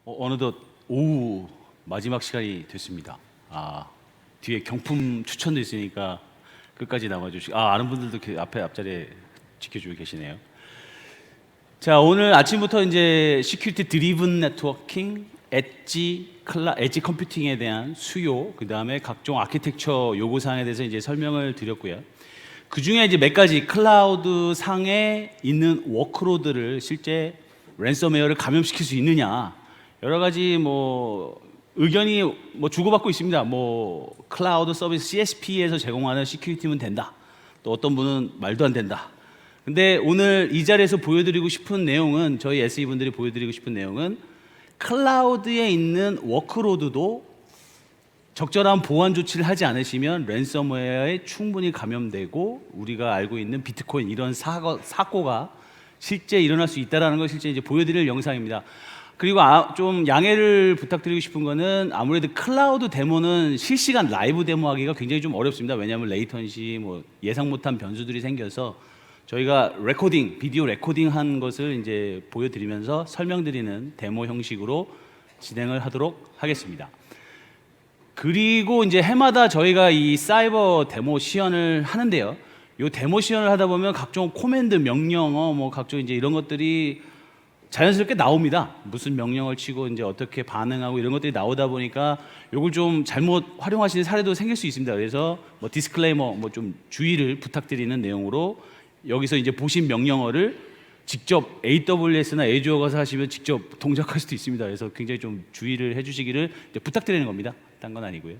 어느덧 오후 마지막 시간이 됐습니다. 뒤에 경품 추천도 있으니까 끝까지 남아주시고, 아는 분들도 앞자리에 지켜주고 계시네요. 자, 오늘 아침부터 이제 시큐리티 드리븐 네트워킹, 엣지 컴퓨팅에 대한 수요, 그 다음에 각종 아키텍처 요구사항에 대해서 이제 설명을 드렸고요. 그 중에 이제 몇 가지 클라우드 상에 있는 워크로드를 실제 랜섬웨어를 감염시킬 수 있느냐, 여러 가지 의견이 주고받고 있습니다. 클라우드 서비스 CSP에서 제공하는 시큐리티면 된다. 또 어떤 분은 말도 안 된다. 근데 오늘 이 자리에서 보여드리고 싶은 내용은, 저희 SE 분들이 보여드리고 싶은 내용은, 클라우드에 있는 워크로드도 적절한 보안 조치를 하지 않으시면 랜섬웨어에 충분히 감염되고 우리가 알고 있는 비트코인 이런 사고가 실제 일어날 수 있다는 걸 실제 이제 보여드릴 영상입니다. 그리고 좀 양해를 부탁드리고 싶은 거는, 아무래도 클라우드 데모는 실시간 라이브 데모하기가 굉장히 좀 어렵습니다. 왜냐하면 레이턴시, 예상 못한 변수들이 생겨서 저희가 비디오 레코딩한 것을 이제 보여드리면서 설명드리는 데모 형식으로 진행을 하도록 하겠습니다. 그리고 이제 해마다 저희가 이 사이버 데모 시연을 하는데요. 이 데모 시연을 하다 보면 각종 코맨드, 명령어, 각종 이제 이런 것들이 자연스럽게 나옵니다. 무슨 명령을 치고 이제 어떻게 반응하고 이런 것들이 나오다 보니까 이걸 좀 잘못 활용하시는 사례도 생길 수 있습니다. 그래서 디스클레이머, 좀 주의를 부탁드리는 내용으로, 여기서 이제 보신 명령어를 직접 AWS나 애주어 가서 하시면 직접 동작할 수도 있습니다. 그래서 굉장히 좀 주의를 해주시기를 부탁드리는 겁니다. 딴 건 아니고요.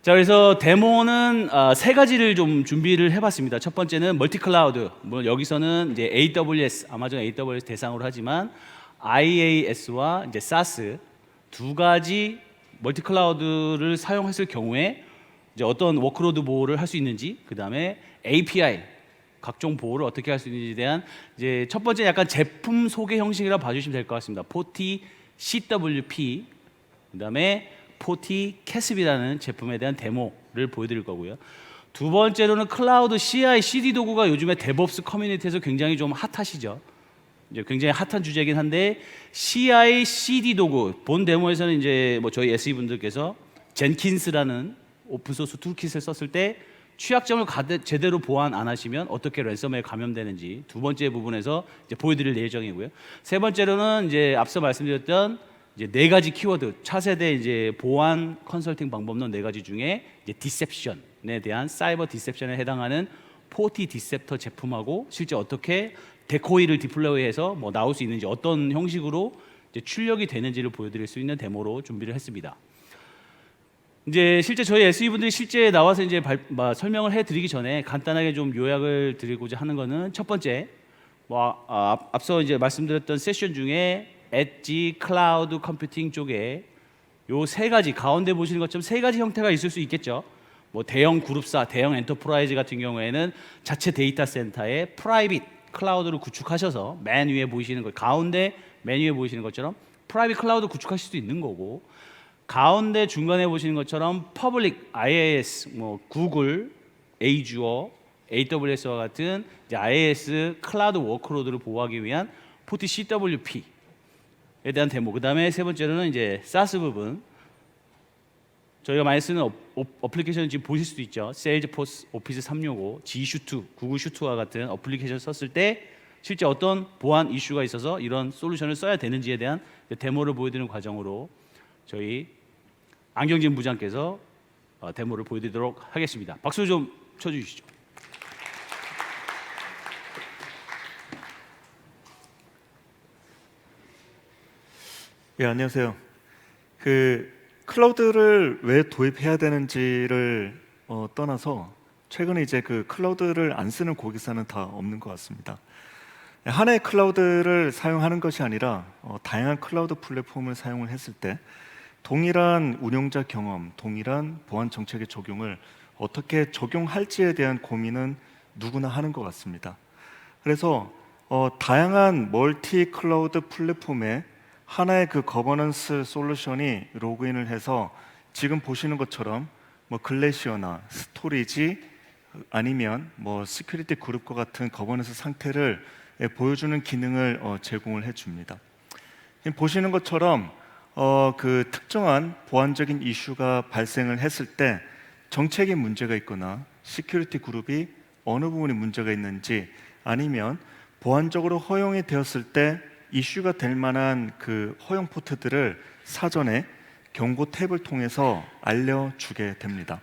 자, 그래서 데모는 세 가지를 좀 준비를 해봤습니다. 첫 번째는 멀티클라우드. 여기서는 이제 AWS, 아마존 AWS 대상으로 하지만 IaaS와 이제 SaaS 두 가지 멀티클라우드를 사용했을 경우에 이제 어떤 워크로드 보호를 할 수 있는지, 그 다음에 API 각종 보호를 어떻게 할 수 있는지에 대한 이제 첫 번째 약간 제품 소개 형식이라 봐주시면 될 것 같습니다. 포티 CWP, 그 다음에 포티 캐습이라는 제품에 대한 데모를 보여드릴 거고요. 두 번째로는 클라우드 CI/CD 도구가 요즘에 데브옵스 커뮤니티에서 굉장히 좀 핫하시죠. 이제 굉장히 핫한 주제이긴 한데, CI/CD 도구 본 데모에서는 이제 저희 SE 분들께서 젠킨스라는 오픈소스 툴킷을 썼을 때 취약점을 제대로 보완 안 하시면 어떻게 랜섬웨어에 감염되는지 두 번째 부분에서 이제 보여드릴 예정이고요. 세 번째로는 이제 앞서 말씀드렸던 이제 네 가지 키워드, 차세대 이제 보안 컨설팅 방법론 네 가지 중에 이제 디셉션에 대한, 사이버 디셉션에 해당하는 포티 디셉터 제품하고 실제 어떻게 데코이를 디플로이해서 나올 수 있는지, 어떤 형식으로 이제 출력이 되는지를 보여드릴 수 있는 데모로 준비를 했습니다. 이제 실제 저희 SE 분들이 실제 나와서 이제 설명을 해드리기 전에 간단하게 좀 요약을 드리고자 하는 거는, 첫 번째, 앞서 이제 말씀드렸던 세션 중에 엣지 클라우드 컴퓨팅 쪽에 요 세 가지, 가운데 보시는 것처럼 세 가지 형태가 있을 수 있겠죠. 대형 그룹사, 대형 엔터프라이즈 같은 경우에는 자체 데이터 센터에 프라이빗 클라우드를 구축하셔서 맨 위에 보이시는 것, 가운데 맨 위에 보이시는 것처럼 프라이빗 클라우드 구축하실 수도 있는 거고, 가운데 중간에 보시는 것처럼 퍼블릭 IaaS, 구글, 애주어, AWS와 같은 이제 IaaS 클라우드 워크로드를 보호하기 위한 포티 CWP에 대한 데모. 그 다음에 세 번째로는 이제 SaaS 부분, 저희가 많이 쓰는 어플리케이션 지금 보실 수도 있죠. 세일즈포스, 오피스 365, G슈트, 구글 슈트와 같은 어플리케이션 썼을 때 실제 어떤 보안 이슈가 있어서 이런 솔루션을 써야 되는지에 대한 데모를 보여드리는 과정으로 저희 안경진 부장께서 데모를 보여드리도록 하겠습니다. 박수 좀 쳐주시죠. 예, 안녕하세요. 클라우드를 왜 도입해야 되는지를 떠나서 최근에 이제 클라우드를 안 쓰는 고객사는 다 없는 것 같습니다. 하나의 클라우드를 사용하는 것이 아니라 다양한 클라우드 플랫폼을 사용을 했을 때 동일한 운용자 경험, 동일한 보안 정책의 적용을 어떻게 적용할지에 대한 고민은 누구나 하는 것 같습니다. 그래서 다양한 멀티 클라우드 플랫폼에 하나의 거버넌스 솔루션이 로그인을 해서 지금 보시는 것처럼 글래시어나 스토리지, 아니면 시큐리티 그룹과 같은 거버넌스 상태를 보여주는 기능을 제공을 해줍니다. 보시는 것처럼 그 특정한 보안적인 이슈가 발생을 했을 때 정책에 문제가 있거나 시큐리티 그룹이 어느 부분이 문제가 있는지, 아니면 보안적으로 허용이 되었을 때 이슈가 될 만한 그 허용 포트들을 사전에 경고 탭을 통해서 알려주게 됩니다.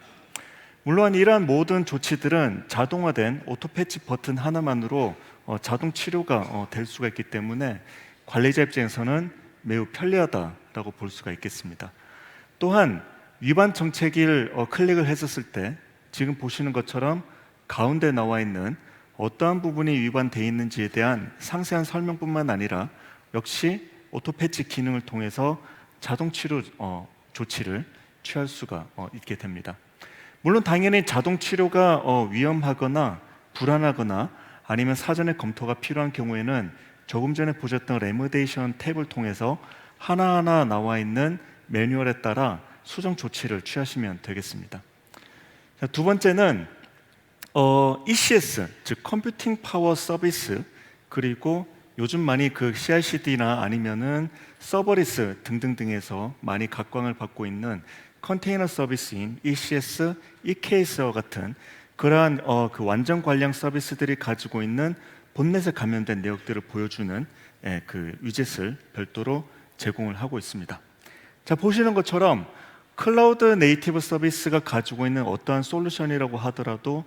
물론 이러한 모든 조치들은 자동화된 오토 패치 버튼 하나만으로 자동 치료가 될 수가 있기 때문에 관리자 입장에서는 매우 편리하다라고 볼 수가 있겠습니다. 또한 위반 정책을 클릭을 했었을 때 지금 보시는 것처럼 가운데 나와 있는 어떠한 부분이 위반되어 있는지에 대한 상세한 설명뿐만 아니라 역시 오토 패치 기능을 통해서 자동 치료 조치를 취할 수가 있게 됩니다. 물론 당연히 자동 치료가 위험하거나 불안하거나 아니면 사전에 검토가 필요한 경우에는 조금 전에 보셨던 레모데이션 탭을 통해서 하나하나 나와 있는 매뉴얼에 따라 수정 조치를 취하시면 되겠습니다. 자, 두 번째는 ECS, 즉 컴퓨팅 파워 서비스, 그리고 요즘 많이 그 CI/CD나 아니면은 서버리스 등등등에서 많이 각광을 받고 있는 컨테이너 서비스인 ECS, EKS와 같은 그러한 그 완전 관리형 서비스들이 가지고 있는 본넷에 감염된 내역들을 보여주는 그 위젯을 별도로 제공을 하고 있습니다. 자, 보시는 것처럼 클라우드 네이티브 서비스가 가지고 있는 어떠한 솔루션이라고 하더라도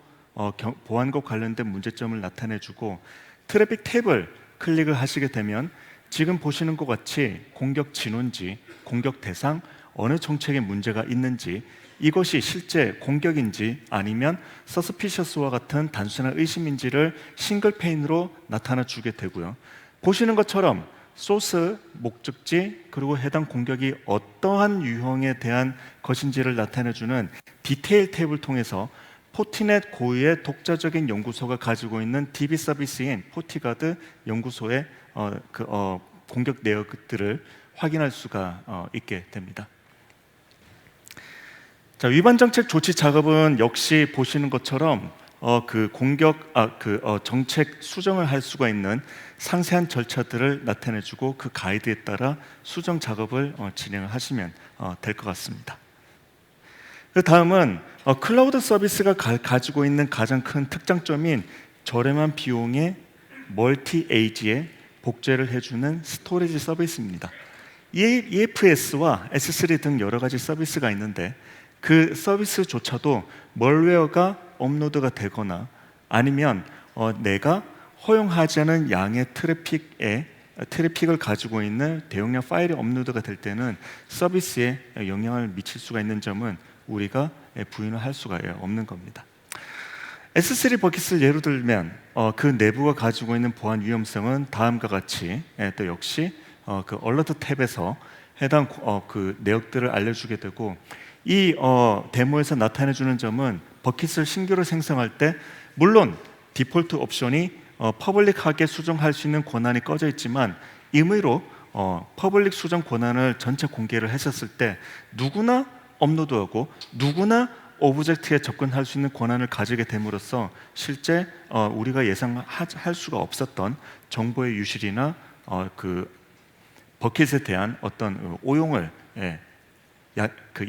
보안과 관련된 문제점을 나타내주고, 트래픽 탭을 클릭을 하시게 되면 지금 보시는 것 같이 공격 진원지, 공격 대상, 어느 정책에 문제가 있는지, 이것이 실제 공격인지 아니면 서스피셔스와 같은 단순한 의심인지를 싱글 페인으로 나타나 주게 되고요. 보시는 것처럼 소스, 목적지, 그리고 해당 공격이 어떠한 유형에 대한 것인지를 나타내주는 디테일 탭을 통해서 포티넷 고유의 독자적인 연구소가 가지고 있는 DB 서비스인 포티가드 연구소의 공격 내역들을 확인할 수가 있게 됩니다. 자, 위반 정책 조치 작업은 역시 보시는 것처럼 정책 수정을 할 수가 있는 상세한 절차들을 나타내주고 그 가이드에 따라 수정 작업을 진행을 하시면 될 것 같습니다. 그 다음은 클라우드 서비스가 가지고 있는 가장 큰 특장점인 저렴한 비용의 멀티 에이지에 복제를 해주는 스토리지 서비스입니다. EFS와 S3 등 여러 가지 서비스가 있는데 그 서비스조차도 멀웨어가 업로드가 되거나 아니면 내가 허용하지 않은 양의 트래픽을 가지고 있는 대용량 파일이 업로드가 될 때는 서비스에 영향을 미칠 수가 있는 점은 우리가 부인을 할 수가 없는 겁니다. S3 버킷을 예로 들면 그 내부가 가지고 있는 보안 위험성은 다음과 같이 또 역시 그 얼러트 탭에서 해당 그 내역들을 알려주게 되고, 이 데모에서 나타내주는 점은 버킷을 신규로 생성할 때 물론 디폴트 옵션이 퍼블릭하게 수정할 수 있는 권한이 꺼져 있지만 임의로 퍼블릭 수정 권한을 전체 공개를 했었을 때 누구나 업로드하고 누구나 오브젝트에 접근할 수 있는 권한을 가지게 됨으로써 실제 우리가 예상할 수가 없었던 정보의 유실이나 그 버킷에 대한 어떤 오용을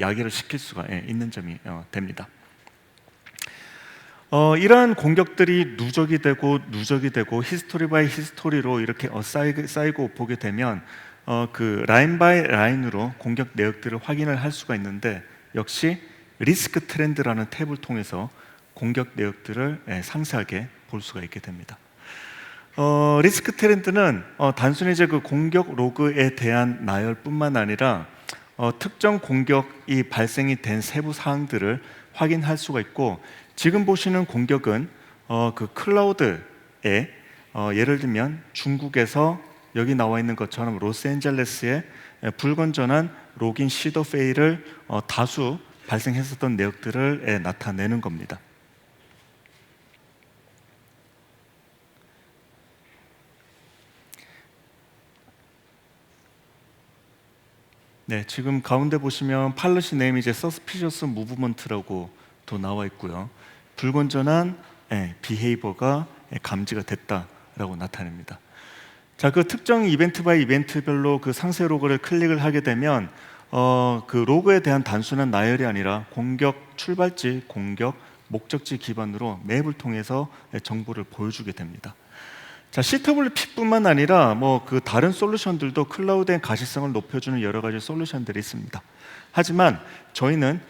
야기를 시킬 수가 있는 점이 됩니다. 이러한 공격들이 누적이 되고 히스토리 바이 히스토리로 이렇게 쌓이고 보게 되면 그 라인 바이 라인으로 공격 내역들을 확인을 할 수가 있는데, 역시 리스크 트렌드라는 탭을 통해서 공격 내역들을 상세하게 볼 수가 있게 됩니다. 리스크 트렌드는 단순히 이제 그 공격 로그에 대한 나열뿐만 아니라 특정 공격이 발생이 된 세부 사항들을 확인할 수가 있고, 지금 보시는 공격은 그 클라우드에 예를 들면 중국에서 여기 나와 있는 것처럼 로스앤젤레스에 불건전한 로긴 시도 페일을 다수 발생했었던 내역들을 나타내는 겁니다. 네, 지금 가운데 보시면 팔러시 네임 이제 서스피셔스 무브먼트라고 또 나와 있고요. 불건전한 비헤이버가 감지가 됐다라고 나타냅니다. 자, 그 특정 이벤트 바이 이벤트별로 그 상세 로그를 클릭을 하게 되면 그 로그에 대한 단순한 나열이 아니라 공격 출발지, 공격 목적지 기반으로 맵을 통해서 정보를 보여주게 됩니다. 자, CWP뿐만 아니라 뭐 그 다른 솔루션들도 클라우드의 가시성을 높여주는 여러 가지 솔루션들이 있습니다. 하지만 저희는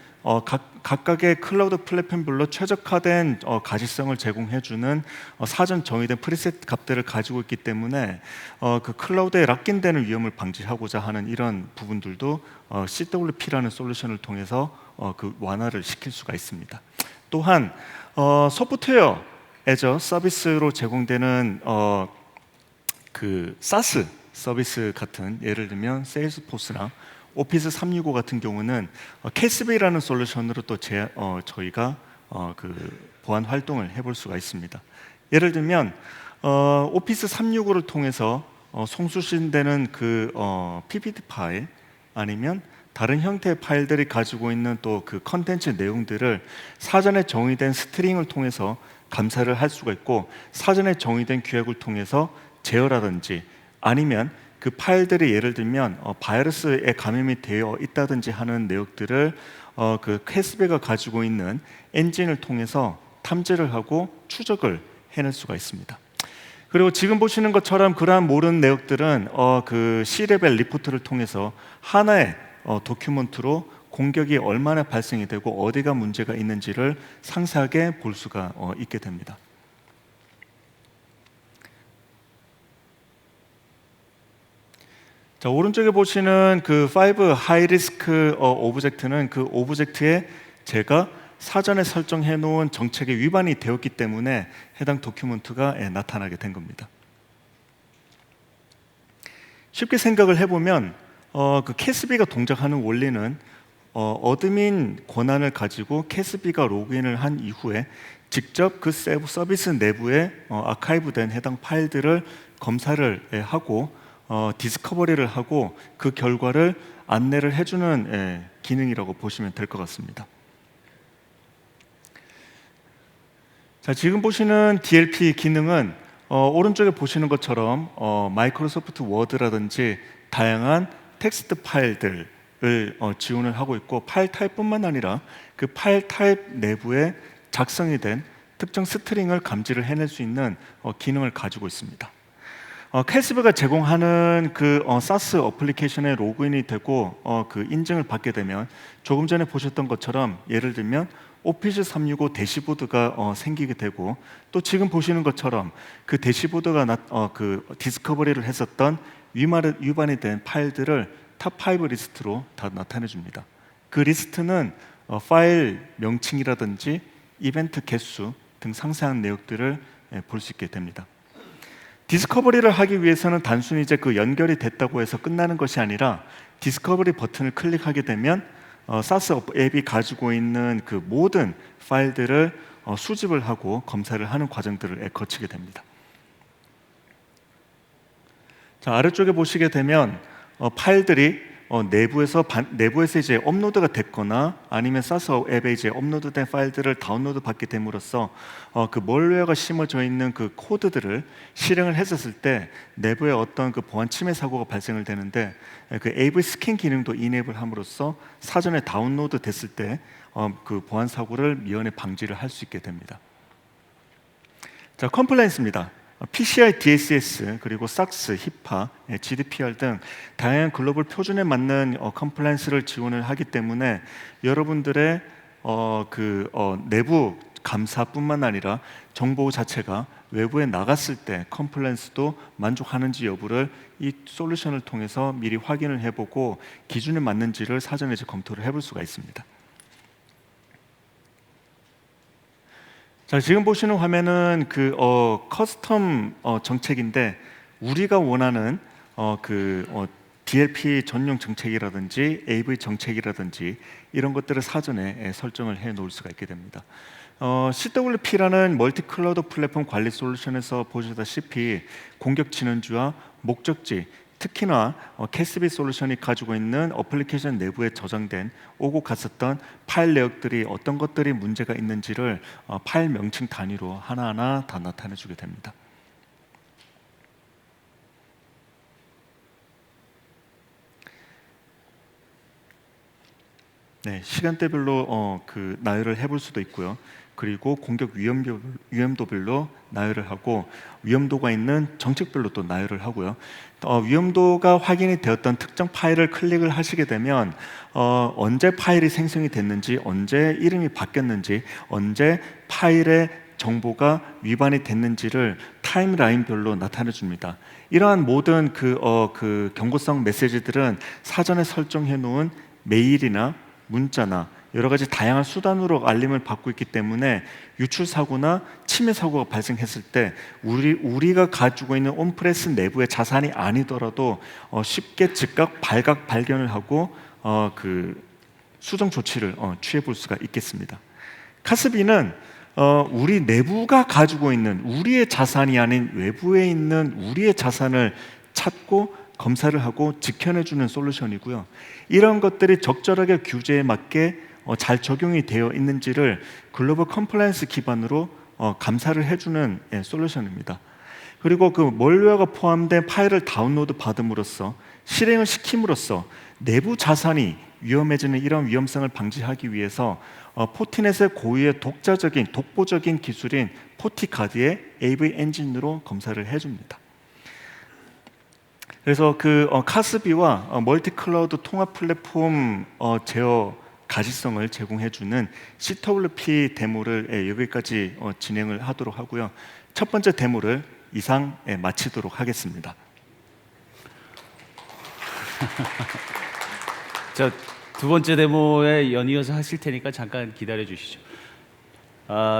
각각의 클라우드 플랫폼별로 최적화된 가시성을 제공해주는 사전 정의된 프리셋 값들을 가지고 있기 때문에 그 클라우드에 락인되는 위험을 방지하고자 하는 이런 부분들도 CWP라는 솔루션을 통해서 그 완화를 시킬 수가 있습니다. 또한 소프트웨어 애저 서비스로 제공되는 그 SaaS 서비스 같은, 예를 들면 세일스포스나 오피스 365 같은 경우는 캐스비라는 솔루션으로 또 저희가 그 보안 활동을 해볼 수가 있습니다. 예를 들면 오피스 365를 통해서 송수신되는 그 PPT 파일, 아니면 다른 형태의 파일들이 가지고 있는 또 그 컨텐츠 내용들을 사전에 정의된 스트링을 통해서 감사를 할 수가 있고, 사전에 정의된 규약을 통해서 제어라든지, 아니면 그 파일들이 예를 들면 바이러스에 감염이 되어 있다든지 하는 내용들을 그 캐스베가 가지고 있는 엔진을 통해서 탐지를 하고 추적을 해낼 수가 있습니다. 그리고 지금 보시는 것처럼 그러한 모든 내용들은 그 C레벨 리포트를 통해서 하나의 도큐먼트로 공격이 얼마나 발생이 되고 어디가 문제가 있는지를 상세하게 볼 수가 있게 됩니다. 자, 오른쪽에 보시는 그 5 하이 리스크 오브젝트는 그 오브젝트에 제가 사전에 설정해 놓은 정책에 위반이 되었기 때문에 해당 도큐먼트가 나타나게 된 겁니다. 쉽게 생각을 해보면 그 캐스비가 동작하는 원리는 어드민 권한을 가지고 캐스비가 로그인을 한 이후에 직접 그 서비스 내부에 아카이브된 해당 파일들을 검사를 하고 디스커버리를 하고 그 결과를 안내를 해주는 기능이라고 보시면 될 것 같습니다. 자, 지금 보시는 DLP 기능은 오른쪽에 보시는 것처럼 마이크로소프트 워드라든지 다양한 텍스트 파일들을 지원을 하고 있고, 파일 타입뿐만 아니라 그 파일 타입 내부에 작성이 된 특정 스트링을 감지를 해낼 수 있는 기능을 가지고 있습니다. 캐스비가 제공하는 그 SaaS 어플리케이션에 로그인이 되고 그 인증을 받게 되면 조금 전에 보셨던 것처럼 예를 들면 오피스 365 대시보드가 생기게 되고, 또 지금 보시는 것처럼 그 대시보드가 그 디스커버리를 했었던 위반이 된 파일들을 탑5 리스트로 다 나타내 줍니다. 그 리스트는 파일 명칭이라든지 이벤트 개수 등 상세한 내용들을 볼 수 있게 됩니다. 디스커버리를 하기 위해서는 단순히 이제 그 연결이 됐다고 해서 끝나는 것이 아니라, 디스커버리 버튼을 클릭하게 되면 SaaS 앱이 가지고 있는 그 모든 파일들을 수집을 하고 검사를 하는 과정들을 거치게 됩니다. 자, 아래쪽에 보시게 되면 파일들이 내부에서 이제 업로드가 됐거나, 아니면 SaaS 앱에 이제 업로드된 파일들을 다운로드 받게 됨으로써 그 멀웨어가 심어져 있는 그 코드들을 실행을 했었을 때 내부에 어떤 그 보안 침해 사고가 발생을 되는데, 그 AV 스캔 기능도 인앱을 함으로써 사전에 다운로드 됐을 때 그 보안 사고를 미연에 방지를 할 수 있게 됩니다. 자, 컴플라이언스입니다. PCI DSS, 그리고 SOX, HIPAA, GDPR 등 다양한 글로벌 표준에 맞는 컴플라이언스를 지원을 하기 때문에 여러분들의 내부 감사뿐만 아니라 정보 자체가 외부에 나갔을 때 컴플라이언스도 만족하는지 여부를 이 솔루션을 통해서 미리 확인을 해보고 기준에 맞는지를 사전에 검토를 해볼 수가 있습니다. 자, 지금 보시는 화면은 그 커스텀 정책인데, 우리가 원하는 DLP 전용 정책이라든지 AV 정책이라든지 이런 것들을 사전에 설정을 해 놓을 수가 있게 됩니다. CWP라는 멀티 클라우드 플랫폼 관리 솔루션에서 보시다시피 공격 진원지와 목적지, 특히나 캐스비 솔루션이 가지고 있는 어플리케이션 내부에 저장된 오고 갔었던 파일 내역들이 어떤 것들이 문제가 있는지를 파일 명칭 단위로 하나하나 다 나타내 주게 됩니다. 네, 시간대별로 그 나열을 해볼 수도 있고요. 그리고 공격 위험도별로 나열을 하고 위험도가 있는 정책별로 또 나열을 하고요. 위험도가 확인이 되었던 특정 파일을 클릭을 하시게 되면 언제 파일이 생성이 됐는지, 언제 이름이 바뀌었는지, 언제 파일의 정보가 위반이 됐는지를 타임라인별로 나타내 줍니다. 이러한 모든 그 경고성 메시지들은 사전에 설정해 놓은 메일이나 문자나 여러 가지 다양한 수단으로 알림을 받고 있기 때문에 유출 사고나 침해 사고가 발생했을 때 우리가 가지고 있는 온프레스 내부의 자산이 아니더라도 쉽게 즉각 발견을 하고 그 수정 조치를 취해 볼 수가 있겠습니다. 카스비는 우리 내부가 가지고 있는 우리의 자산이 아닌 외부에 있는 우리의 자산을 찾고 검사를 하고 지켜내주는 솔루션이고요. 이런 것들이 적절하게 규제에 맞게 잘 적용이 되어 있는지를 글로벌 컴플라이언스 기반으로 감사를 해주는 솔루션입니다. 그리고 그 멀웨어가 포함된 파일을 다운로드 받음으로써 실행을 시킴으로써 내부 자산이 위험해지는 이런 위험성을 방지하기 위해서 포티넷의 고유의 독보적인 기술인 포티가드의 AV 엔진으로 검사를 해줍니다. 그래서 그 카스비와 멀티 클라우드 통합 플랫폼 제어 가시성을 제공해주는 CWP 데모를 여기까지 진행을 하도록 하고요. 첫 번째 데모를 이상 마치도록 하겠습니다. 자, 두 번째 데모에 연이어서 하실 테니까 잠깐 기다려 주시죠.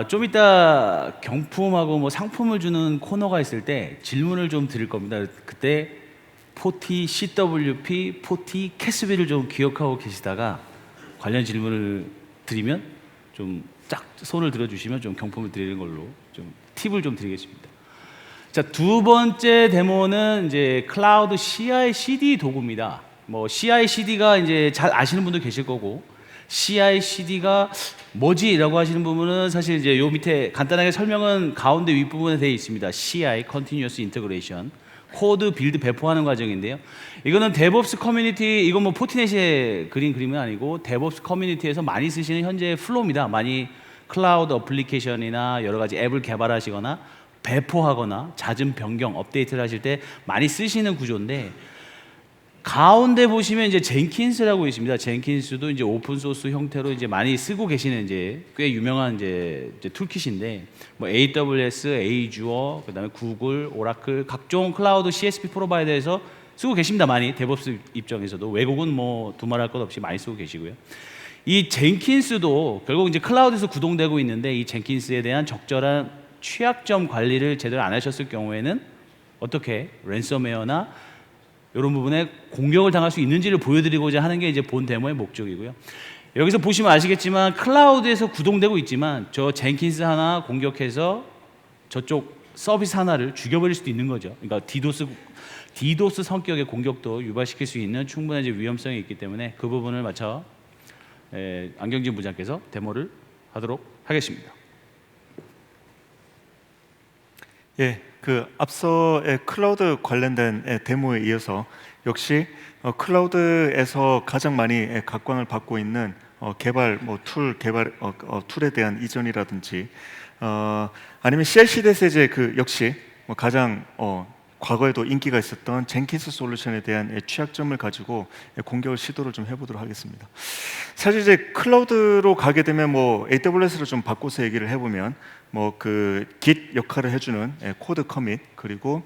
좀 이따 경품하고 뭐 상품을 주는 코너가 있을 때 질문을 좀 드릴 겁니다. 그때 포티 CWP, 포티 캐스비를 좀 기억하고 계시다가 관련 질문을 드리면 좀 짝 손을 들어주시면 좀 경품을 드리는 걸로 좀 팁을 좀 드리겠습니다. 자, 두 번째 데모는 이제 클라우드 CI/CD 도구입니다. 뭐 CI/CD가 이제 잘 아시는 분도 계실 거고 CI/CD가 뭐지라고 하시는 부분은 사실 이제 요 밑에 간단하게 설명은 가운데 윗부분에 되어 있습니다. CI Continuous Integration 코드 빌드 배포하는 과정인데요. 이거는 데브옵스 커뮤니티, 이건 뭐 포티넷에 그린 그림은 아니고 데브옵스 커뮤니티에서 많이 쓰시는 현재의 플로우입니다. 많이 클라우드 어플리케이션이나 여러 가지 앱을 개발하시거나 배포하거나 잦은 변경, 업데이트를 하실 때 많이 쓰시는 구조인데 가운데 보시면 이제 젠킨스라고 있습니다. 젠킨스도 이제 오픈 소스 형태로 이제 많이 쓰고 계시는 이제 꽤 유명한 이제 툴킷인데 뭐 AWS, Azure, 그다음에 구글, 오라클 각종 클라우드 CSP 프로바이더에서 쓰고 계십니다. 많이 데브옵스 입장에서도 외국은 뭐 두말할 것 없이 많이 쓰고 계시고요. 이 젠킨스도 결국 이제 클라우드에서 구동되고 있는데 이 젠킨스에 대한 적절한 취약점 관리를 제대로 안 하셨을 경우에는 어떻게 랜섬웨어나 이런 부분에 공격을 당할 수 있는지를 보여드리고자 하는 게 이제 본 데모의 목적이고요. 여기서 보시면 아시겠지만 클라우드에서 구동되고 있지만 저 젠킨스 하나 공격해서 저쪽 서비스 하나를 죽여버릴 수도 있는 거죠. 그러니까 디도스 성격의 공격도 유발시킬 수 있는 충분한 이제 위험성이 있기 때문에 그 부분을 맞춰 안경진 부장께서 데모를 하도록 하겠습니다. 예, 그 앞서의 클라우드 관련된 데모에 이어서 역시 클라우드에서 가장 많이 각광을 받고 있는 개발 툴에 대한 이전이라든지 아니면 CI/CD에서 이제 그 역시 가장 과거에도 인기가 있었던 젠킨스 솔루션에 대한 취약점을 가지고 공격을 시도를 좀 해보도록 하겠습니다. 사실 이제 클라우드로 가게 되면 뭐 AWS를 좀 바꿔서 얘기를 해보면 뭐 그 Git 역할을 해주는 코드 커밋 그리고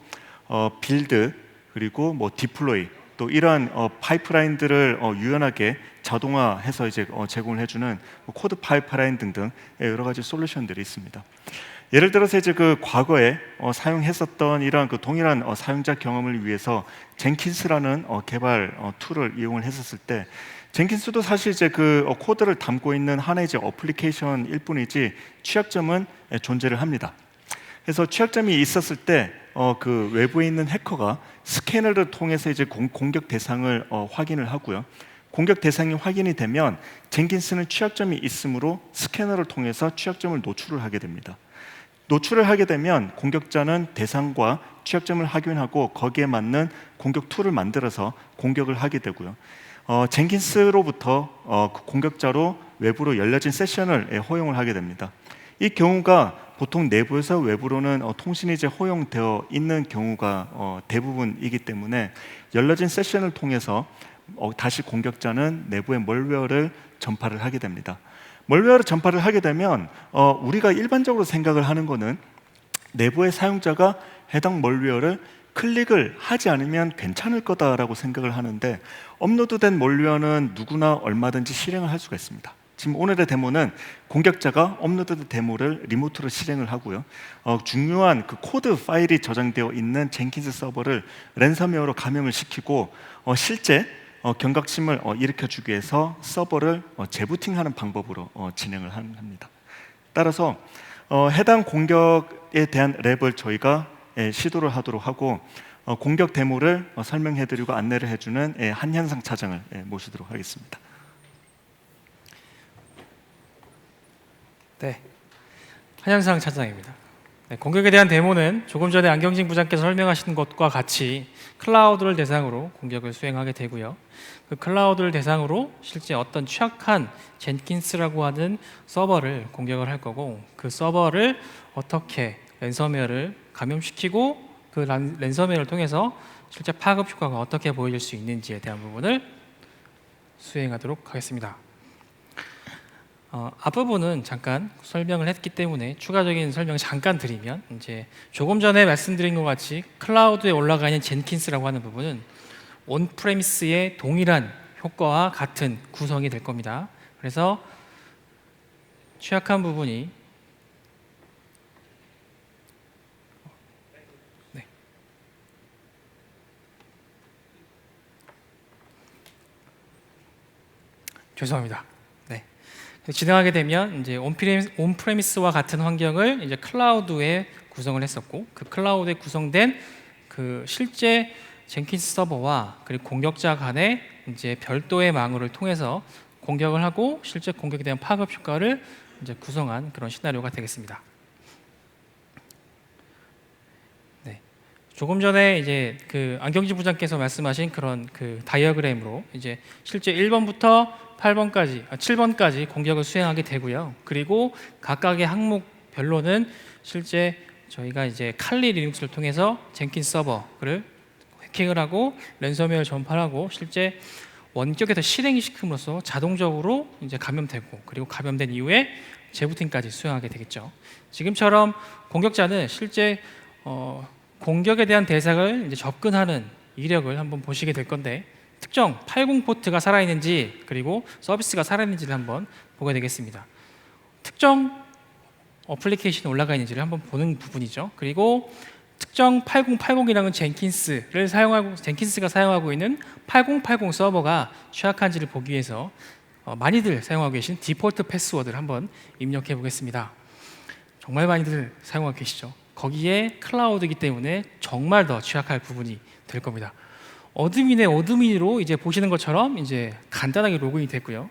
빌드 그리고 뭐 디플로이 또 이러한 파이프라인들을 유연하게 자동화해서 이제 제공을 해주는 코드 파이프라인 등등 여러 가지 솔루션들이 있습니다. 예를 들어서 이제 그 과거에 사용했었던 이러한 그 동일한 사용자 경험을 위해서 젠킨스라는 개발 툴을 이용을 했었을 때 젠킨스도 사실 이제 그 코드를 담고 있는 하나의 이제 어플리케이션일 뿐이지 취약점은 존재를 합니다. 그래서 취약점이 있었을 때 그 외부에 있는 해커가 스캐너를 통해서 이제 공격 대상을 확인을 하고요. 공격 대상이 확인이 되면 젠킨스는 취약점이 있으므로 스캐너를 통해서 취약점을 노출을 하게 됩니다. 노출을 하게 되면 공격자는 대상과 취약점을 확인하고 거기에 맞는 공격 툴을 만들어서 공격을 하게 되고요. 젠킨스로부터 그 공격자로 외부로 열려진 세션을 허용을 하게 됩니다. 이 경우가 보통 내부에서 외부로는 통신이 이제 허용되어 있는 경우가 대부분이기 때문에 열려진 세션을 통해서 다시 공격자는 내부의 멀웨어를 전파를 하게 됩니다. 멀웨어를 전파를 하게 되면 우리가 일반적으로 생각을 하는 거는 내부의 사용자가 해당 멀웨어를 클릭을 하지 않으면 괜찮을 거다라고 생각을 하는데, 업로드된 멀웨어는 누구나 얼마든지 실행을 할 수가 있습니다. 지금 오늘의 데모는 공격자가 업로드된 데모를 리모트로 실행을 하고요. 중요한 그 코드 파일이 저장되어 있는 젠킨스 서버를 랜섬웨어로 감염을 시키고 실제 경각심을 일으켜주기 위해서 서버를 재부팅하는 방법으로 진행을 합니다. 따라서 해당 공격에 대한 랩을 저희가 시도를 하도록 하고 공격 데모를 설명해드리고 안내를 해주는 한현상 차장을 모시도록 하겠습니다. 네, 한현상 차장입니다. 네, 공격에 대한 데모는 조금 전에 안경진 부장께서 설명하신 것과 같이 클라우드를 대상으로 공격을 수행하게 되고요. 그 클라우드를 대상으로 실제 어떤 취약한 젠킨스라고 하는 서버를 공격을 할 거고, 그 서버를 어떻게 랜섬웨어를 감염시키고 그 랜섬웨어를 통해서 실제 파급 효과가 어떻게 보여질 수 있는지에 대한 부분을 수행하도록 하겠습니다. 앞부분은 잠깐 설명을 했기 때문에 추가적인 설명 잠깐 드리면, 이제 조금 전에 말씀드린 것 같이 클라우드에 올라가 있는 젠킨스라고 하는 부분은 온프레미스의 동일한 효과와 같은 구성이 될 겁니다. 그래서 취약한 부분이 죄송합니다. 네. 진행하게 되면 이제 온프레미스와 같은 환경을 이제 클라우드에 구성을 했었고, 그 클라우드에 구성된 그 실제 젠킨스 서버와 그리고 공격자 간의 이제 별도의 망호를 통해서 공격을 하고 실제 공격에 대한 파급 효과를 이제 구성한 그런 시나리오가 되겠습니다. 네. 조금 전에 이제 그 안경진 부장께서 말씀하신 그런 그 다이어그램으로 이제 실제 1번부터 7번까지 공격을 수행하게 되고요. 그리고 각각의 항목별로는 실제 저희가 이제 칼리 리눅스를 통해서 젠킨스 서버를 해킹을 하고 랜섬웨어를 전파하고 실제 원격에서 실행이 시킴으로써 자동적으로 이제 감염되고, 그리고 감염된 이후에 재부팅까지 수행하게 되겠죠. 지금처럼 공격자는 실제 공격에 대한 대상을 이제 접근하는 이력을 한번 보시게 될 건데, 특정 80 포트가 살아있는지 그리고 서비스가 살아있는지를 한번 보게 되겠습니다. 특정 어플리케이션이 올라가 있는지를 한번 보는 부분이죠. 그리고 특정 8080이라는 젠킨스가 사용하고 있는 8080 서버가 취약한지를 보기 위해서 많이들 사용하고 계신 디폴트 패스워드를 한번 입력해 보겠습니다. 정말 많이들 사용하고 계시죠. 거기에 클라우드이기 때문에 정말 더 취약할 부분이 될 겁니다. 어드민의 어드민으로 이제 보시는 것처럼 이제 간단하게 로그인이 됐고요.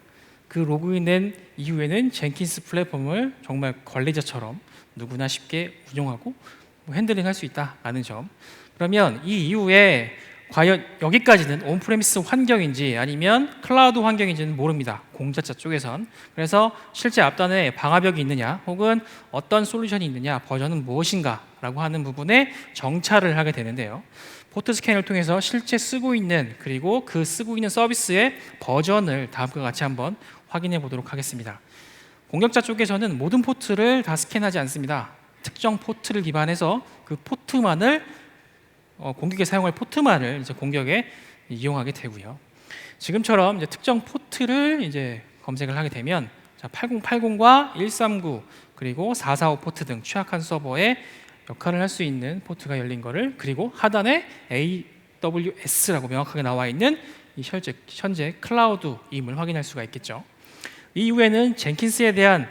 그 로그인된 이후에는 젠킨스 플랫폼을 정말 관리자처럼 누구나 쉽게 운용하고 핸들링 할 수 있다라는 점. 그러면 이 이후에 과연 여기까지는 온프레미스 환경인지 아니면 클라우드 환경인지는 모릅니다. 공자차 쪽에선. 그래서 실제 앞단에 방화벽이 있느냐 혹은 어떤 솔루션이 있느냐, 버전은 무엇인가 라고 하는 부분에 정찰을 하게 되는데요. 포트 스캔을 통해서 실제 쓰고 있는, 그리고 그 쓰고 있는 서비스의 버전을 다음과 같이 한번 확인해 보도록 하겠습니다. 공격자 쪽에서는 모든 포트를 다 스캔하지 않습니다. 특정 포트를 기반해서 그 포트만을 공격에 사용할 포트만을 이제 공격에 이용하게 되고요. 지금처럼 이제 특정 포트를 이제 검색을 하게 되면 8080과 139 그리고 445 포트 등 취약한 서버에 역할을 할 수 있는 포트가 열린 거를, 그리고 하단에 AWS라고 명확하게 나와 있는 이 현재 클라우드임을 확인할 수가 있겠죠. 이후에는 젠킨스에 대한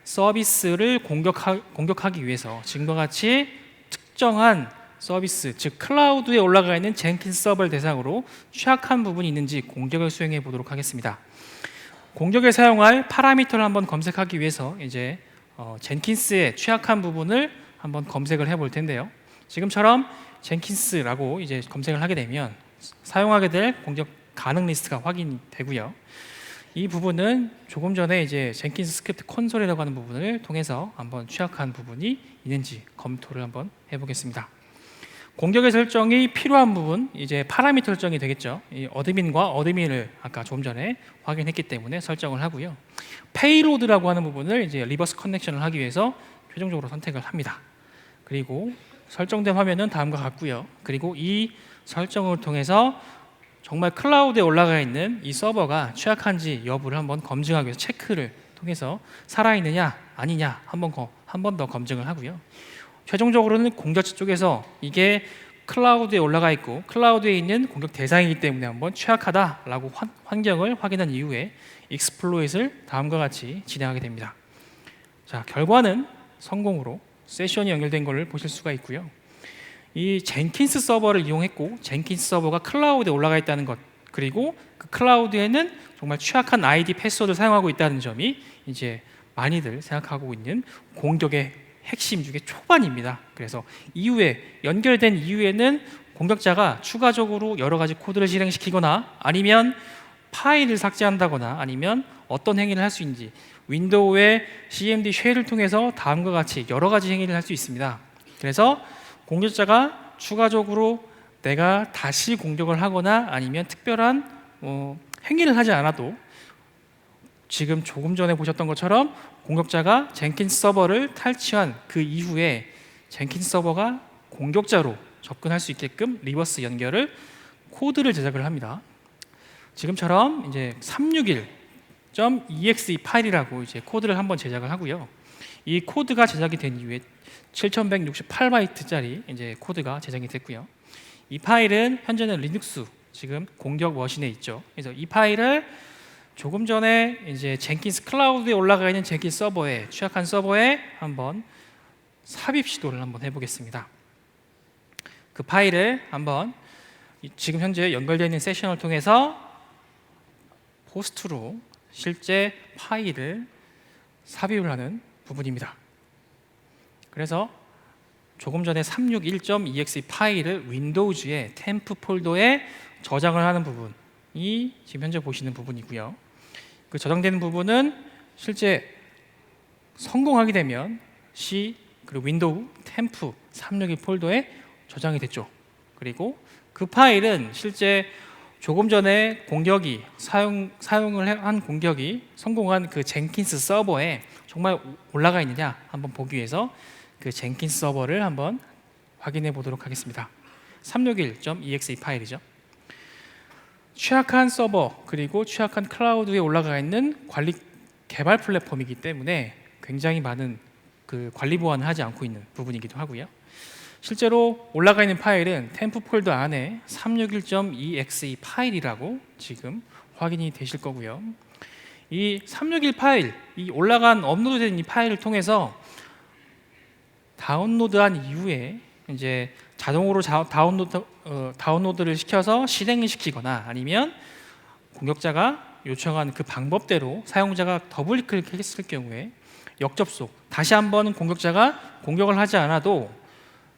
서비스를 공격하기 위해서 지금과 같이 특정한 서비스, 즉 클라우드에 올라가 있는 젠킨스 서버를 대상으로 취약한 부분이 있는지 공격을 수행해 보도록 하겠습니다. 공격에 사용할 파라미터를 한번 검색하기 위해서 이제 젠킨스의 취약한 부분을 한번 검색을 해볼 텐데요. 지금처럼 젠킨스라고 이제 검색을 하게 되면 사용하게 될 가능 리스트가 확인되고요. 이 부분은 조금 전에 이제 젠킨스 스크립트 콘솔이라고 하는 부분을 통해서 한번 취약한 부분이 있는지 검토를 한번 해보겠습니다. 공격의 설정이 필요한 부분, 이제 파라미터 설정이 되겠죠. 이 어드민과 어드민을 아까 조금 전에 확인했기 때문에 설정을 하고요. 페이로드라고 하는 부분을 이제 리버스 커넥션을 하기 위해서 최종적으로 선택을 합니다. 그리고 설정된 화면은 다음과 같고요. 그리고 이 설정을 통해서 정말 클라우드에 올라가 있는 이 서버가 취약한지 여부를 한번 검증하기 위해서 체크를 통해서 살아있느냐 아니냐 한 번 더 검증을 하고요. 최종적으로는 공격자 쪽에서 이게 클라우드에 올라가 있고 클라우드에 있는 공격 대상이기 때문에 한번 취약하다라고 환경을 확인한 이후에 익스플로잇을 다음과 같이 진행하게 됩니다. 자, 결과는 성공으로 세션이 연결된 것을 보실 수가 있고요. 이 젠킨스 서버를 이용했고 젠킨스 서버가 클라우드에 올라가 있다는 것, 그리고 그 클라우드에는 정말 취약한 아이디 패스워드를 사용하고 있다는 점이 이제 많이들 생각하고 있는 공격의 핵심 중에 초반입니다. 그래서 이후에 연결된 이후에는 공격자가 추가적으로 여러 가지 코드를 실행시키거나 아니면 파일을 삭제한다거나 아니면 어떤 행위를 할 수 있는지 윈도우의 cmd 쉘을 통해서 다음과 같이 여러 가지 행위를 할 수 있습니다. 그래서 공격자가 추가적으로 내가 다시 공격을 하거나 아니면 특별한 행위를 하지 않아도 지금 조금 전에 보셨던 것처럼 공격자가 젠킨스 서버를 탈취한 그 이후에 젠킨스 서버가 공격자로 접근할 수 있게끔 리버스 연결을 코드를 제작을 합니다. 지금처럼 이제 361.exe 파일이라고 이제 코드를 한번 제작을 하고요. 이 코드가 제작이 된 이후에 7168바이트짜리 이제 코드가 제작이 됐고요. 이 파일은 현재는 리눅스 지금 공격 머신에 있죠. 그래서 이 파일을 조금 전에 이제 젠킨스 클라우드에 올라가 있는 젠킨스 서버에 취약한 서버에 한번 삽입 시도를 한번 해보겠습니다. 그 파일을 한번 지금 현재 연결되어 있는 세션을 통해서 호스트로 실제 파일을 삽입을 하는 부분입니다. 그래서 조금 전에 361.exe 파일을 윈도우즈의 템프 폴더에 저장을 하는 부분이 지금 현재 보시는 부분이고요. 그 저장되는 부분은 실제 성공하게 되면 C 그리고 윈도우 템프 361 폴더에 저장이 됐죠. 그리고 그 파일은 실제 조금 전에 공격이 사용을 한 공격이 성공한 그 젠킨스 서버에 정말 올라가 있느냐 한번 보기 위해서 그 젠킨스 서버를 한번 확인해 보도록 하겠습니다. 361.exe 파일이죠. 취약한 서버 그리고 취약한 클라우드에 올라가 있는 개발 플랫폼이기 때문에 굉장히 많은 그 관리 보완을 하지 않고 있는 부분이기도 하고요. 실제로 올라가 있는 파일은 템프 폴더 안에 361.exe 파일이라고 지금 확인이 되실 거고요. 이 361 파일, 이 올라간 업로드된 이 파일을 통해서 다운로드한 이후에 이제 자동으로 다운로드를 시켜서 실행을 시키거나 아니면 공격자가 요청한 그 방법대로 사용자가 더블 클릭했을 경우에 역접속, 다시 한번 공격자가 공격을 하지 않아도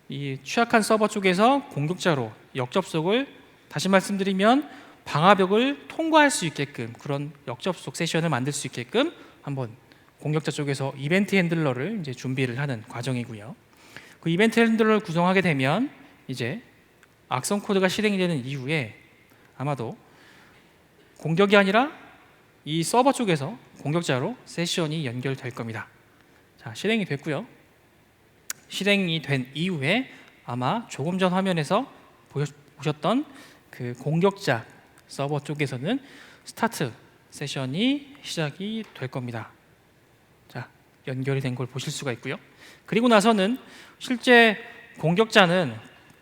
이 취약한 서버 쪽에서 공격자로 역접속을 다시 말씀드리면 방화벽을 통과할 수 있게끔 그런 역접속 세션을 만들 수 있게끔 한번 공격자 쪽에서 이벤트 핸들러를 이제 준비를 하는 과정이고요. 그 이벤트 핸들러를 구성하게 되면 이제 악성 코드가 실행이 되는 이후에 아마도 공격이 아니라 이 서버 쪽에서 공격자로 세션이 연결될 겁니다. 자, 실행이 됐고요. 실행이 된 이후에 아마 조금 전 화면에서 보셨던 그 공격자 서버 쪽에서는 스타트 세션이 시작이 될 겁니다. 자, 연결이 된 걸 보실 수가 있고요. 그리고 나서는 실제 공격자는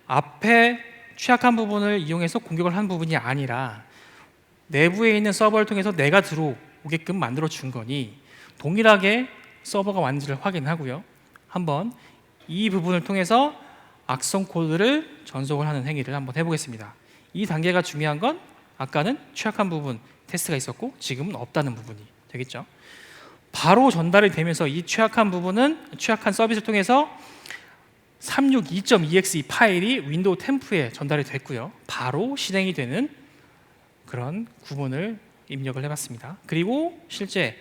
앞에 취약한 부분을 이용해서 공격을 한 부분이 아니라 내부에 있는 서버를 통해서 내가 들어오게끔 만들어 준 거니 동일하게 서버가 왔는지를 확인하고요. 한번 이 부분을 통해서 악성 코드를 전송을 하는 행위를 한번 해보겠습니다. 이 단계가 중요한 건 아까는 취약한 부분 테스트가 있었고 지금은 없다는 부분이 되겠죠. 바로 전달이 되면서 이 취약한 부분은 취약한 서비스를 통해서 362.exe 파일이 윈도우 템프에 전달이 됐고요. 바로 실행이 되는 그런 구분을 입력을 해봤습니다. 그리고 실제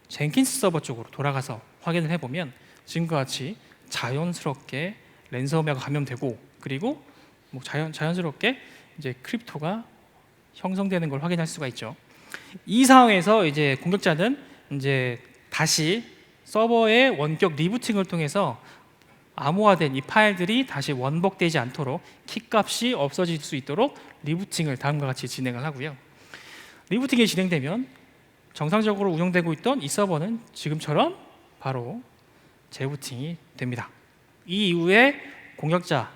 젠킨스 서버 쪽으로 돌아가서 확인을 해보면 지금과 같이 자연스럽게 랜섬웨어가 감염되고 그리고 뭐 자연스럽게 이제 크립토가 형성되는 걸 확인할 수가 있죠. 이 상황에서 이제 공격자는 이제 다시 서버의 원격 리부팅을 통해서 암호화된 이 파일들이 다시 원복되지 않도록 키값이 없어질 수 있도록 리부팅을 다음과 같이 진행을 하고요. 리부팅이 진행되면 정상적으로 운영되고 있던 이 서버는 지금처럼 바로 재부팅이 됩니다. 이 이후에 공격자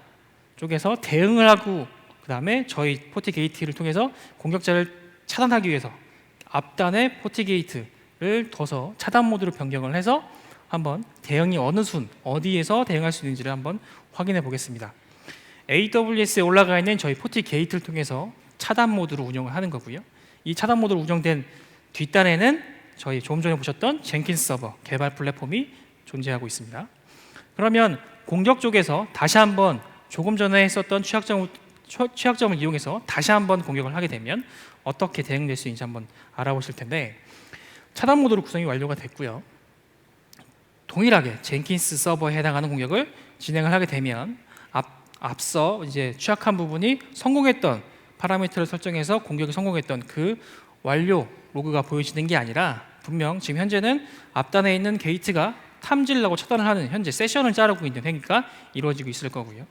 쪽에서 대응을 하고 그 다음에 저희 포티게이트를 통해서 공격자를 차단하기 위해서 앞단에 포티게이트를 둬서 차단 모드로 변경을 해서 한번 대응이 어느 순 어디에서 대응할 수 있는지를 한번 확인해 보겠습니다. AWS에 올라가 있는 저희 포티게이트를 통해서 차단 모드로 운영을 하는 거고요. 이 차단 모드로 운영된 뒷단에는 저희 조금 전에 보셨던 젠킨스 서버 개발 플랫폼이 존재하고 있습니다. 그러면 공격 쪽에서 다시 한번 조금 전에 했었던 취약점을 이용해서 다시 한번 공격을 하게 되면 어떻게 대응될 수 있는지 한번 알아보실 텐데, 차단 모드로 구성이 완료가 됐고요. 동일하게 젠킨스 서버에 해당하는 공격을 진행을 하게 되면 앞서 이제 취약한 부분이 성공했던 파라미터를 설정해서 공격이 성공했던 그 완료 로그가 보여지는 게 아니라 분명 지금 현재는 앞단에 있는 게이트가 탐지를 하고 차단을 하는 현재 세션을 자르고 있는 행위가 이루어지고 있을 거고요.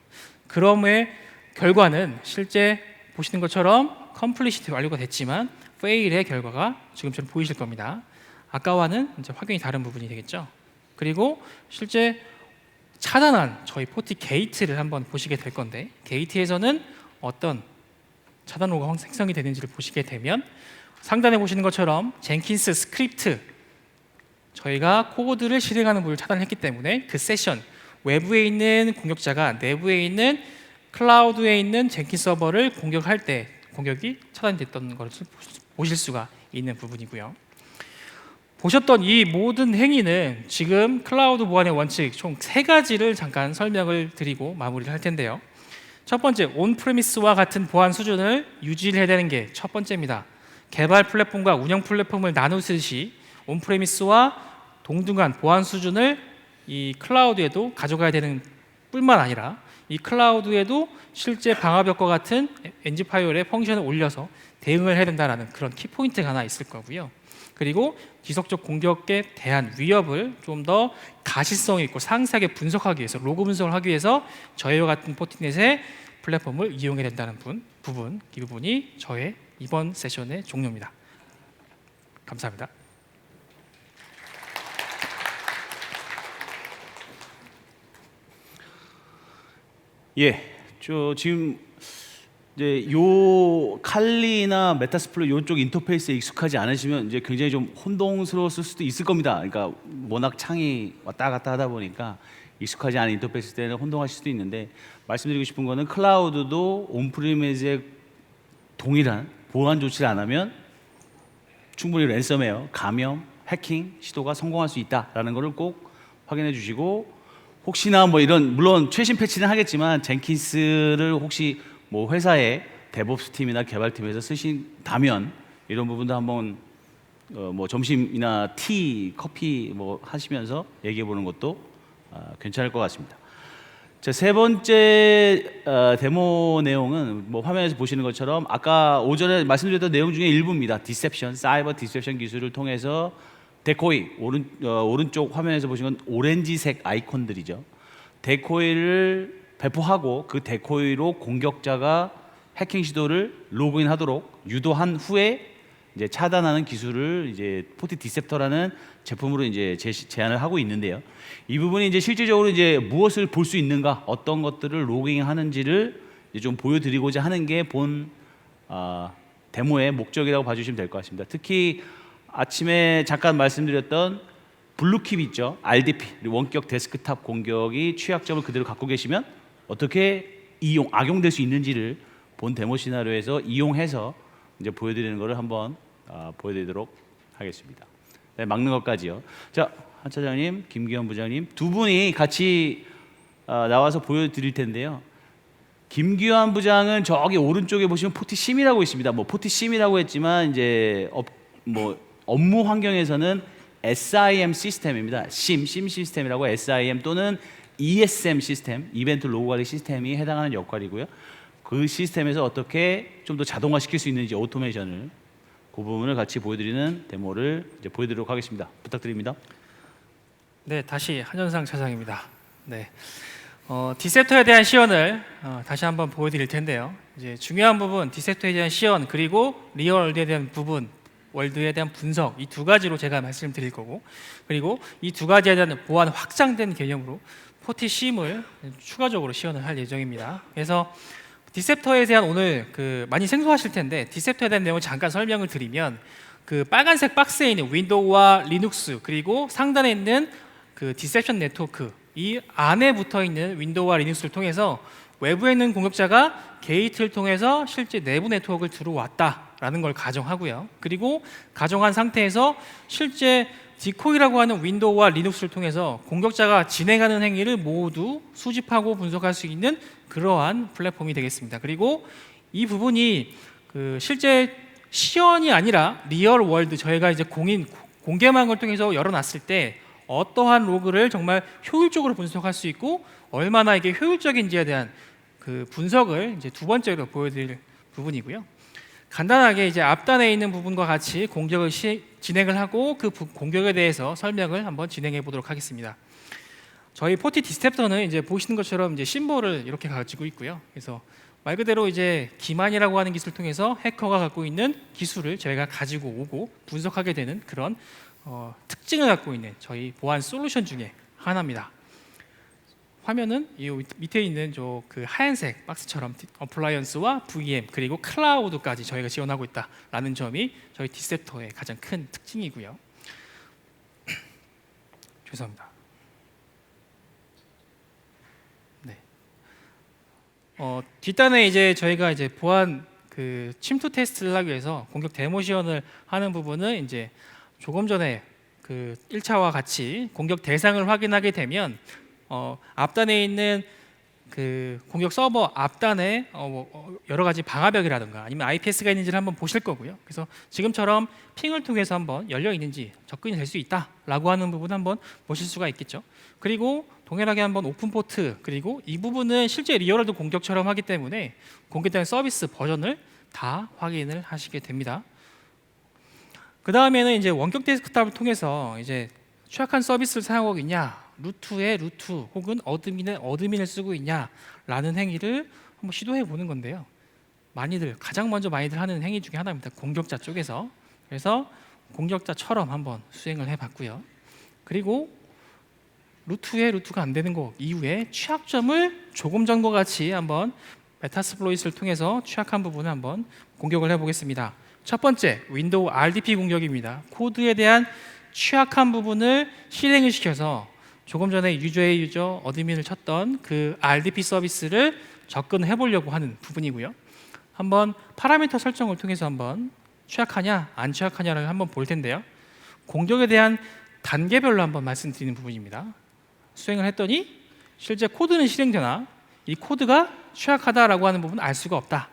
그럼의 결과는 실제 보시는 것처럼 컴플리시티 완료가 됐지만 페일의 결과가 지금처럼 보이실 겁니다. 아까와는 이제 확연히 다른 부분이 되겠죠. 그리고 실제 차단한 저희 포티 게이트를 한번 보시게 될 건데, 게이트에서는 어떤 차단 로그가 생성이 되는지를 보시게 되면 상단에 보시는 것처럼 젠킨스 스크립트, 저희가 코드를 실행하는 부분을 차단했기 때문에 그 세션, 외부에 있는 공격자가 내부에 있는 클라우드에 있는 젠킨스 서버를 공격할 때 공격이 차단됐던 것을 보실 수가 있는 부분이고요. 보셨던 이 모든 행위는 지금 클라우드 보안의 원칙 총 3가지를 잠깐 설명을 드리고 마무리를 할 텐데요. 첫 번째, 온프레미스와 같은 보안 수준을 유지해야 되는 게 첫 번째입니다. 개발 플랫폼과 운영 플랫폼을 나누듯이 온프레미스와 동등한 보안 수준을 이 클라우드에도 가져가야 되는 뿐만 아니라 이 클라우드에도 실제 방화벽과 같은 엔지 파이어의 펑션을 올려서 대응을 해야 된다는 그런 키포인트가 하나 있을 거고요. 그리고 지속적 공격에 대한 위협을 좀 더 가시성 있고 상세하게 분석하기 위해서, 로그 분석을 하기 위해서 저희와 같은 포티넷의 플랫폼을 이용해야 된다는 부분, 이 부분이 저의 이번 세션의 종료입니다. 감사합니다. 예, 지금 이제 요 칼리나 메타스플로 요쪽 인터페이스에 익숙하지 않으시면 이제 굉장히 좀 혼동스러웠을 수도 있을 겁니다. 그러니까 워낙 창이 왔다 갔다 하다 보니까 익숙하지 않은 인터페이스 때는 혼동하실 수도 있는데, 말씀드리고 싶은 거는 클라우드도 온프리미스의 동일한 보안 조치를 안 하면 충분히 랜섬웨어, 감염, 해킹 시도가 성공할 수 있다라는 것을 꼭 확인해 주시고, 혹시나 뭐 이런, 물론 최신 패치는 하겠지만 젠킨스를 혹시 뭐 회사의 데브옵스 팀이나 개발팀에서 쓰신다면 이런 부분도 한번 뭐 점심이나 티, 커피 뭐 하시면서 얘기해 보는 것도 괜찮을 것 같습니다. 자, 세 번째 데모 내용은 뭐 화면에서 보시는 것처럼 아까 오전에 말씀드렸던 내용 중에 일부입니다. 디셉션, 사이버 디셉션 기술을 통해서 데코이, 오른쪽 화면에서 보시는 건 오렌지색 아이콘들이죠. 데코이를 배포하고 그 데코이로 공격자가 해킹 시도를 로그인하도록 유도한 후에 이제 차단하는 기술을 이제 포티 디셉터라는 제품으로 이제 제안을 하고 있는데요. 이 부분이 이제 실질적으로 이제 무엇을 볼 수 있는가, 어떤 것들을 로그인하는지를 이제 좀 보여드리고자 하는 게 본 데모의 목적이라고 봐주시면 될 것 같습니다. 특히 아침에 잠깐 말씀드렸던 블루킵 있죠. RDP, 원격 데스크탑 공격이 취약점을 그대로 갖고 계시면 어떻게 악용될 수 있는지를 본 데모 시나리오에서 이용해서 이제 보여드리는 것을 한번 보여드리도록 하겠습니다. 네, 막는 것까지요. 자, 한 차장님, 김기현 부장님 두 분이 같이 나와서 보여드릴 텐데요. 김규환 부장은 저기 오른쪽에 보시면 포티심이라고 있습니다. 뭐 포티심이라고 했지만 이제 업무 환경에서는 SIM 시스템입니다. 심 시스템이라고 SIM 또는 ESM 시스템, 이벤트 로그 관리 시스템이 해당하는 역할이고요. 그 시스템에서 어떻게 좀 더 자동화시킬 수 있는지 오토메이션을 그 부분을 같이 보여드리는 데모를 이제 보여드리도록 하겠습니다. 부탁드립니다. 네, 다시 한현상 차장입니다. 네, 디셉터에 대한 시연을 다시 한번 보여드릴 텐데요. 이제 중요한 부분, 디셉터에 대한 시연 그리고 리얼월드에 대한 부분, 월드에 대한 분석 이 두 가지로 제가 말씀드릴 거고, 그리고 이 두 가지에 대한 보완 확장된 개념으로 포티심을 추가적으로 시연을 할 예정입니다. 그래서 디셉터에 대한 오늘 많이 생소하실 텐데 디셉터에 대한 내용을 잠깐 설명을 드리면 그 빨간색 박스에 있는 윈도우와 리눅스 그리고 상단에 있는 그 디셉션 네트워크 이 안에 붙어 있는 윈도우와 리눅스를 통해서 외부에 있는 공격자가 게이트를 통해서 실제 내부 네트워크를 들어왔다라는 걸 가정하고요. 그리고 가정한 상태에서 실제 디코이라고 하는 윈도우와 리눅스를 통해서 공격자가 진행하는 행위를 모두 수집하고 분석할 수 있는 그러한 플랫폼이 되겠습니다. 그리고 이 부분이 실제 시연이 아니라 리얼 월드 저희가 이제 공개망을 통해서 열어놨을 때 어떠한 로그를 정말 효율적으로 분석할 수 있고 얼마나 이게 효율적인지에 대한 그 분석을 이제 두 번째로 보여드릴 부분이고요. 간단하게 이제 앞단에 있는 부분과 같이 공격을 진행을 하고 그 공격에 대해서 설명을 한번 진행해 보도록 하겠습니다. 저희 포티 디셉터는 이제 보시는 것처럼 이제 심볼을 이렇게 가지고 있고요. 그래서 말 그대로 이제 기만이라고 하는 기술을 통해서 해커가 갖고 있는 기술을 저희가 가지고 오고 분석하게 되는 그런 특징을 갖고 있는 저희 보안 솔루션 중에 하나입니다. 화면은 이 밑에 있는 저 그 하얀색 박스처럼 어플라이언스와 VM 그리고 클라우드까지 저희가 지원하고 있다라는 점이 저희 디셉터의 가장 큰 특징이고요. 죄송합니다. 네. 뒷단에 이제 저희가 이제 보안 그 침투 테스트를 하기 위해서 공격 데모 시연을 하는 부분은 이제 조금 전에 그 1차와 같이 공격 대상을 확인하게 되면 앞단에 있는 그 공격 서버 앞단에 여러 가지 방화벽이라든가 아니면 IPS가 있는지를 한번 보실 거고요. 그래서 지금처럼 핑을 통해서 한번 열려 있는지 접근이 될 수 있다라고 하는 부분 한번 보실 수가 있겠죠. 그리고 동일하게 한번 오픈 포트 그리고 이 부분은 실제 리얼월드 공격처럼 하기 때문에 공개된 서비스 버전을 다 확인을 하시게 됩니다. 그 다음에는 이제 원격 데스크탑을 통해서 이제 취약한 서비스를 사용하고 있냐, 루트에 루트 혹은 어드민을 쓰고 있냐라는 행위를 한번 시도해 보는 건데요. 가장 먼저 많이들 하는 행위 중에 하나입니다. 공격자 쪽에서. 그래서 공격자처럼 한번 수행을 해봤고요. 그리고 루트가 안 되는 거 이후에 취약점을 조금 전과 같이 한번 메타스플로이트를 통해서 취약한 부분을 한번 공격을 해보겠습니다. 첫 번째, 윈도우 RDP 공격입니다. 코드에 대한 취약한 부분을 실행을 시켜서 조금 전에 유저의 유저 어드민을 쳤던 그 RDP 서비스를 접근해 보려고 하는 부분이고요. 한번 파라미터 설정을 통해서 한번 취약하냐 안 취약하냐를 한번 볼 텐데요. 공격에 대한 단계별로 한번 말씀드리는 부분입니다. 수행을 했더니 실제 코드는 실행되나 이 코드가 취약하다라고 하는 부분은 알 수가 없다.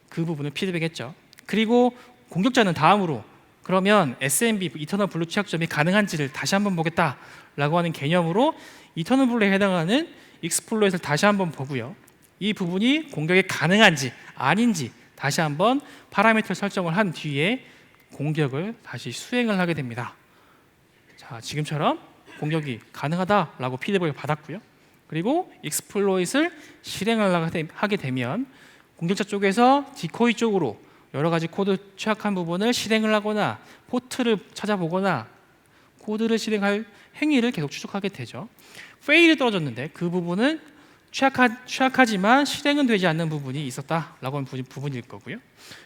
그 부분을 피드백했죠. 그리고 공격자는 다음으로 그러면 SMB 이터널 블루 취약점이 가능한지를 다시 한번 보겠다라고 하는 개념으로 이터널 블루에 해당하는 익스플로잇을 다시 한번 보고요. 이 부분이 공격이 가능한지 아닌지 다시 한번 파라미터 설정을 한 뒤에 공격을 다시 수행을 하게 됩니다. 자, 지금처럼 공격이 가능하다라고 피드백을 받았고요. 그리고 익스플로잇을 실행을 하게 되면 공격자 쪽에서 디코이 쪽으로 여러 가지 코드 취약한 부분을 실행을 하거나 포트를 찾아보거나 코드를 실행할 행위를 계속 추적하게 되죠. 페일이 떨어졌는데 그 부분은 취약하지만 실행은 되지 않는 부분이 있었다라고 하는 부분일 거고요.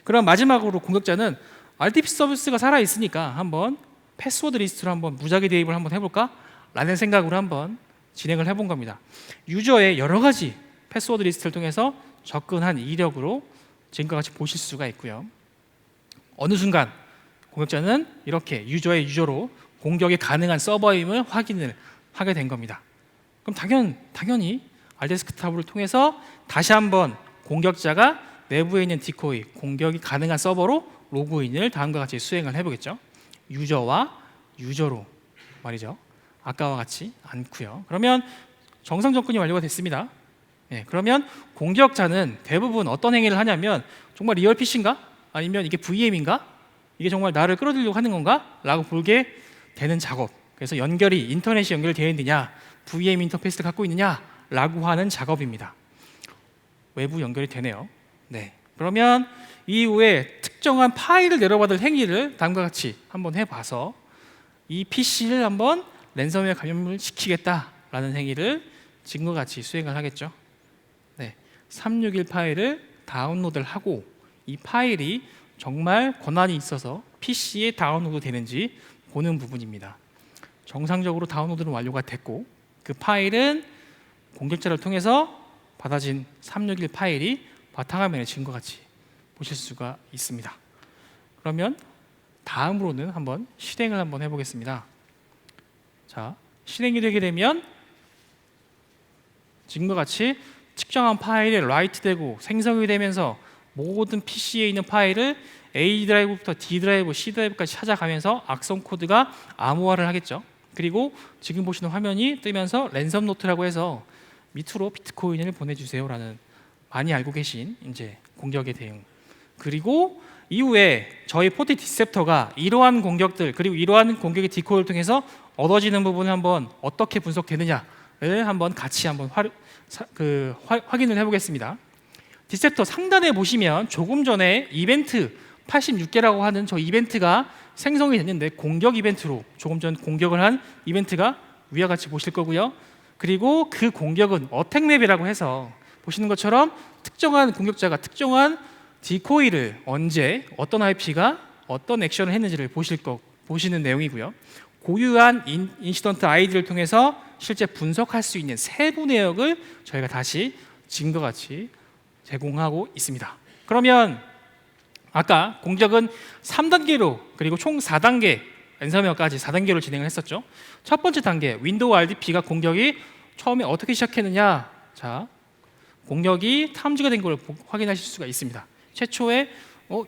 그럼 마지막으로 공격자는 RDP 서비스가 살아 있으니까 한번 패스워드 리스트로 한번 무작위 대입을 한번 해볼까? 라는 생각으로 한번 진행을 해본 겁니다. 유저의 여러 가지 패스워드 리스트를 통해서 접근한 이력으로 지금과 같이 보실 수가 있고요. 어느 순간 공격자는 이렇게 유저의 유저로 공격이 가능한 서버임을 확인을 하게 된 겁니다. 그럼 당연히 알데스크탑을 통해서 다시 한번 공격자가 내부에 있는 디코이, 공격이 가능한 서버로 로그인을 다음과 같이 수행을 해보겠죠. 유저와 유저로 말이죠. 아까와 같이 않고요. 그러면 정상 접근이 완료가 됐습니다. 그러면 공격자는 대부분 어떤 행위를 하냐면 정말 리얼 PC인가? 아니면 이게 VM인가? 이게 정말 나를 끌어들이려고 하는 건가? 라고 보게 되는 작업. 그래서 연결이 인터넷이 연결되어 있느냐, VM 인터페이스를 갖고 있느냐 라고 하는 작업입니다. 외부 연결이 되네요. 그러면 이후에 특정한 파일을 내려받을 행위를 다음과 같이 한번 해봐서 이 PC를 한번 랜섬웨어 감염을 시키겠다라는 행위를 지금과 같이 수행을 하겠죠. 361 파일을 다운로드를 하고 이 파일이 정말 권한이 있어서 PC에 다운로드 되는지 보는 부분입니다. 정상적으로 다운로드는 완료가 됐고 그 파일은 공격자를 통해서 받아진 361 파일이 바탕화면에 지금과 같이 보실 수가 있습니다. 그러면 다음으로는 한번 실행을 한번 해보겠습니다. 자, 실행이 되게 되면 지금과 같이 특정한 파일에 라이트되고 생성이 되면서 모든 PC에 있는 파일을 A 드라이브부터 D 드라이브, C 드라이브까지 찾아가면서 악성 코드가 암호화를 하겠죠. 그리고 지금 보시는 화면이 뜨면서 랜섬 노트라고 해서 밑으로 비트코인을 보내주세요라는 많이 알고 계신 이제 공격의 대응. 그리고 이후에 저희 포티 디셉터가 이러한 공격들 그리고 이러한 공격의 디코이를 통해서 얻어지는 부분을 한번 어떻게 분석되느냐를 한번 같이 한번 확인을 해보겠습니다. 디셉터 상단에 보시면 조금 전에 이벤트 86개라고 하는 저 이벤트가 생성이 됐는데 공격 이벤트로 조금 전 공격을 한 이벤트가 위와 같이 보실 거고요. 그리고 그 공격은 어택맵이라고 해서 보시는 것처럼 특정한 공격자가 특정한 디코이를 언제 어떤 IP가 어떤 액션을 했는지를 보시는 내용이고요. 고유한 인시던트 아이디를 통해서 실제 분석할 수 있는 세부 내역을 저희가 다시 지금과 같이 제공하고 있습니다. 그러면 아까 공격은 3단계로 그리고 총 4단계 랜섬웨어까지 4단계로 진행을 했었죠. 첫 번째 단계 윈도우 RDP가 공격이 처음에 어떻게 시작했느냐. 자, 공격이 탐지가 된 걸 확인하실 수가 있습니다. 최초에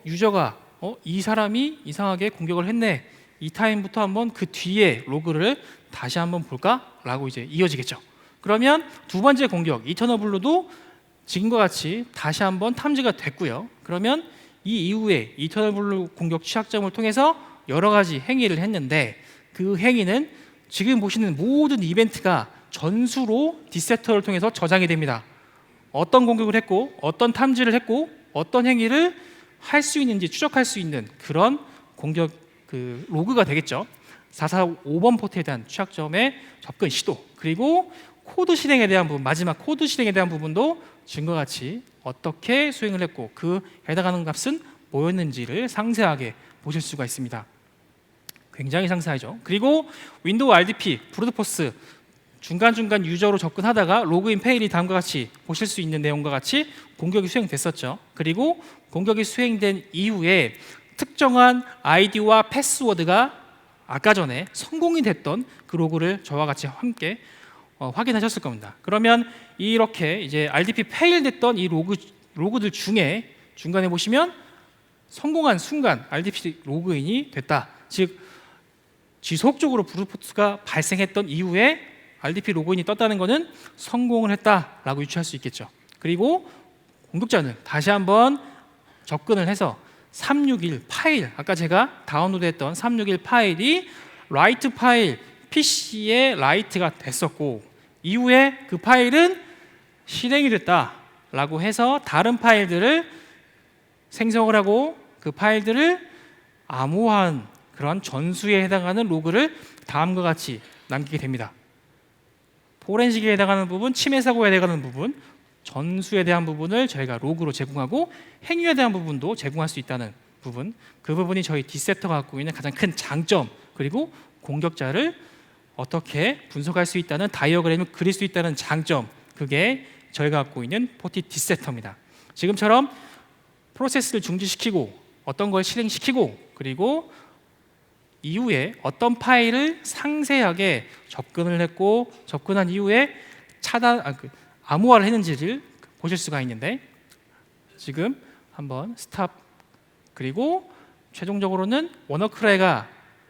유저가 이 사람이 이상하게 공격을 했네. 이 타임부터 한번 그 뒤에 로그를 다시 한번 볼까라고 이제 이어지겠죠. 그러면 두 번째 공격 이터널 블루도 지금과 같이 다시 한번 탐지가 됐고요. 그러면 이 이후에 이터널 블루 공격 취약점을 통해서 여러 가지 행위를 했는데 그 행위는 지금 보시는 모든 이벤트가 전수로 디셉터를 통해서 저장이 됩니다. 어떤 공격을 했고 어떤 탐지를 했고 어떤 행위를 할 수 있는지 추적할 수 있는 그런 공격 로그가 되겠죠. 445번 포트에 대한 취약점의 접근 시도 그리고 코드 실행에 대한 부분 마지막 코드 실행에 대한 부분도 지금과 같이 어떻게 수행을 했고 그 해당하는 값은 뭐였는지를 상세하게 보실 수가 있습니다. 굉장히 상세하죠. 그리고 윈도우 RDP, 브루트포스 중간중간 유저로 접근하다가 로그인 페일이 다음과 같이 보실 수 있는 내용과 같이 공격이 수행됐었죠. 그리고 공격이 수행된 이후에 특정한 아이디와 패스워드가 아까 전에 성공이 됐던 그 로그를 저와 같이 함께 확인하셨을 겁니다. 그러면 이렇게 이제 RDP 페일됐던 이 로그들 중에 중간에 보시면 성공한 순간 RDP 로그인이 됐다. 즉 지속적으로 브루트포스가 발생했던 이후에 RDP 로그인이 떴다는 것은 성공을 했다라고 유추할 수 있겠죠. 그리고 공격자는 다시 한번 접근을 해서 361 파일, 아까 제가 다운로드했던 361 파일이 라이트 파일, PC에 라이트가 됐었고 이후에 그 파일은 실행이 됐다라고 해서 다른 파일들을 생성을 하고 그 파일들을 암호화한 그런 전수에 해당하는 로그를 다음과 같이 남기게 됩니다. 포렌식에 해당하는 부분, 침해 사고에 해당하는 부분, 전수에 대한 부분을 저희가 로그로 제공하고 행위에 대한 부분도 제공할 수 있다는 부분, 그 부분이 저희 디셉터가 갖고 있는 가장 큰 장점 그리고 공격자를 어떻게 분석할 수 있다는 다이어그램을 그릴 수 있다는 장점, 그게 저희가 갖고 있는 포티 디셉터입니다. 지금처럼 프로세스를 중지시키고 어떤 걸 실행시키고 그리고 이후에 어떤 파일을 상세하게 접근을 했고 접근한 이후에 암호화를 했는지를 보실 수가 있는데 지금 한번 스탑 그리고 최종적으로는 워너크래가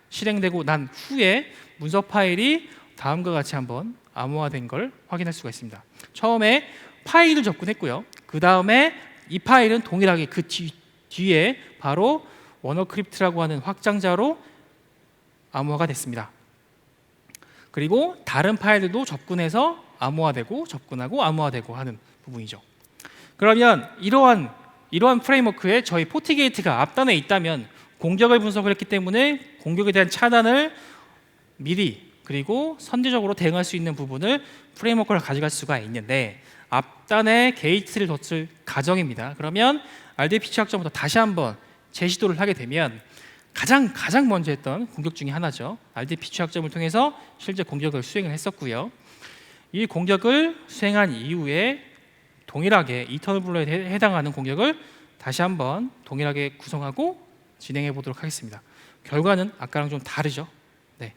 실행되고 난 후에 문서 파일이 다음과 같이 한번 암호화된 걸 확인할 수가 있습니다. 처음에 파일을 접근했고요. 그 다음에 이 파일은 동일하게 그 뒤에 바로 워너크립트라고 하는 확장자로 암호화가 됐습니다. 그리고 다른 파일들도 접근해서 암호화되고 접근하고 암호화되고 하는 부분이죠. 그러면 이러한 프레임워크에 저희 포티게이트가 앞단에 있다면 공격을 분석을 했기 때문에 공격에 대한 차단을 미리 그리고 선제적으로 대응할 수 있는 부분을 프레임워크를 가져갈 수가 있는데 앞단에 게이트를 뒀을 가정입니다. 그러면 RDP 취약점부터 다시 한번 재시도를 하게 되면 가장 먼저 했던 공격 중에 하나죠. RDP 취약점을 통해서 실제 공격을 수행을 했었고요. 이 공격을 수행한 이후에 동일하게 이터널 블루에 해당하는 공격을 다시 한번 동일하게 구성하고 진행해 보도록 하겠습니다. 결과는 아까랑 좀 다르죠. 네.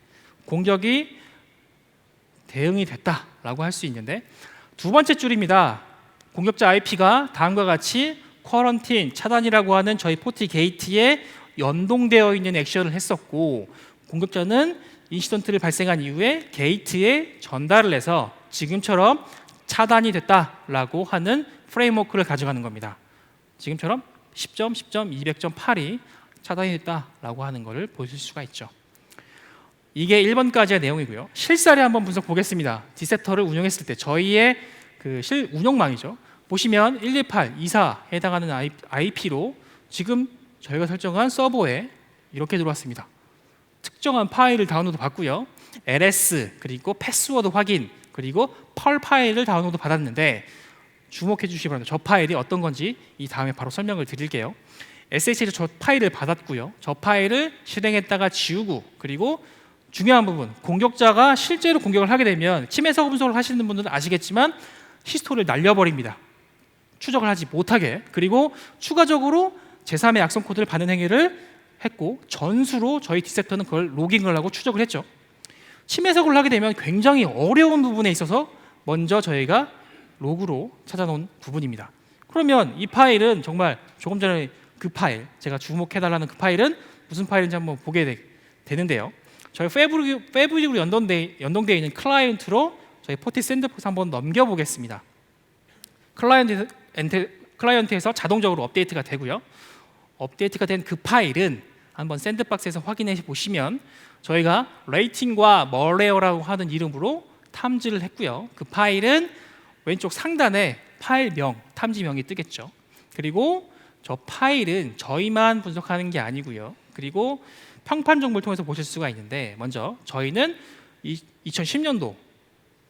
공격이 대응이 됐다라고 할 수 있는데 두 번째 줄입니다. 공격자 IP가 다음과 같이 쿼런틴 차단이라고 하는 저희 포티 게이트에 연동되어 있는 액션을 했었고 공격자는 인시던트를 발생한 이후에 게이트에 전달을 해서 지금처럼 차단이 됐다라고 하는 프레임워크를 가져가는 겁니다. 지금처럼 10점, 10점, 200.8이 차단이 됐다라고 하는 것을 보실 수가 있죠. 이게 1번까지의 내용이고요. 실사례 한번 분석 보겠습니다. 디셉터를 운영했을 때 저희의 그 운영망이죠. 보시면 128, 24 해당하는 IP로 지금 저희가 설정한 서버에 이렇게 들어왔습니다. 특정한 파일을 다운로드 받고요. LS 그리고 패스워드 확인 그리고 펄 파일을 다운로드 받았는데 주목해 주시기 바랍니다. 저 파일이 어떤 건지 이 다음에 바로 설명을 드릴게요. SH에서 저 파일을 받았고요. 저 파일을 실행했다가 지우고 그리고 중요한 부분 공격자가 실제로 공격을 하게 되면 침해 사고 분석을 하시는 분들은 아시겠지만 히스토리를 날려버립니다. 추적을 하지 못하게. 그리고 추가적으로 제3의 악성 코드를 받는 행위를 했고 전수로 저희 디셉터는 그걸 로깅을 하고 추적을 했죠. 침해 사고를 하게 되면 굉장히 어려운 부분에 있어서 먼저 저희가 로그로 찾아놓은 부분입니다. 그러면 이 파일은 정말 조금 전에 그 파일 제가 주목해달라는 그 파일은 무슨 파일인지 한번 보게 되는데요. 저희 패브릭으로 연동되어 있는 클라이언트로 저희 포티 샌드박스 한번 넘겨보겠습니다. 클라이언트에서 자동적으로 업데이트가 되고요. 업데이트가 된 그 파일은 한번 샌드박스에서 확인해 보시면 저희가 레이팅과 멀웨어라고 하는 이름으로 탐지를 했고요. 그 파일은 왼쪽 상단에 파일명, 탐지명이 뜨겠죠. 그리고 저 파일은 저희만 분석하는 게 아니고요. 그리고 평판 정보를 통해서 보실 수가 있는데 먼저 저희는 2010년도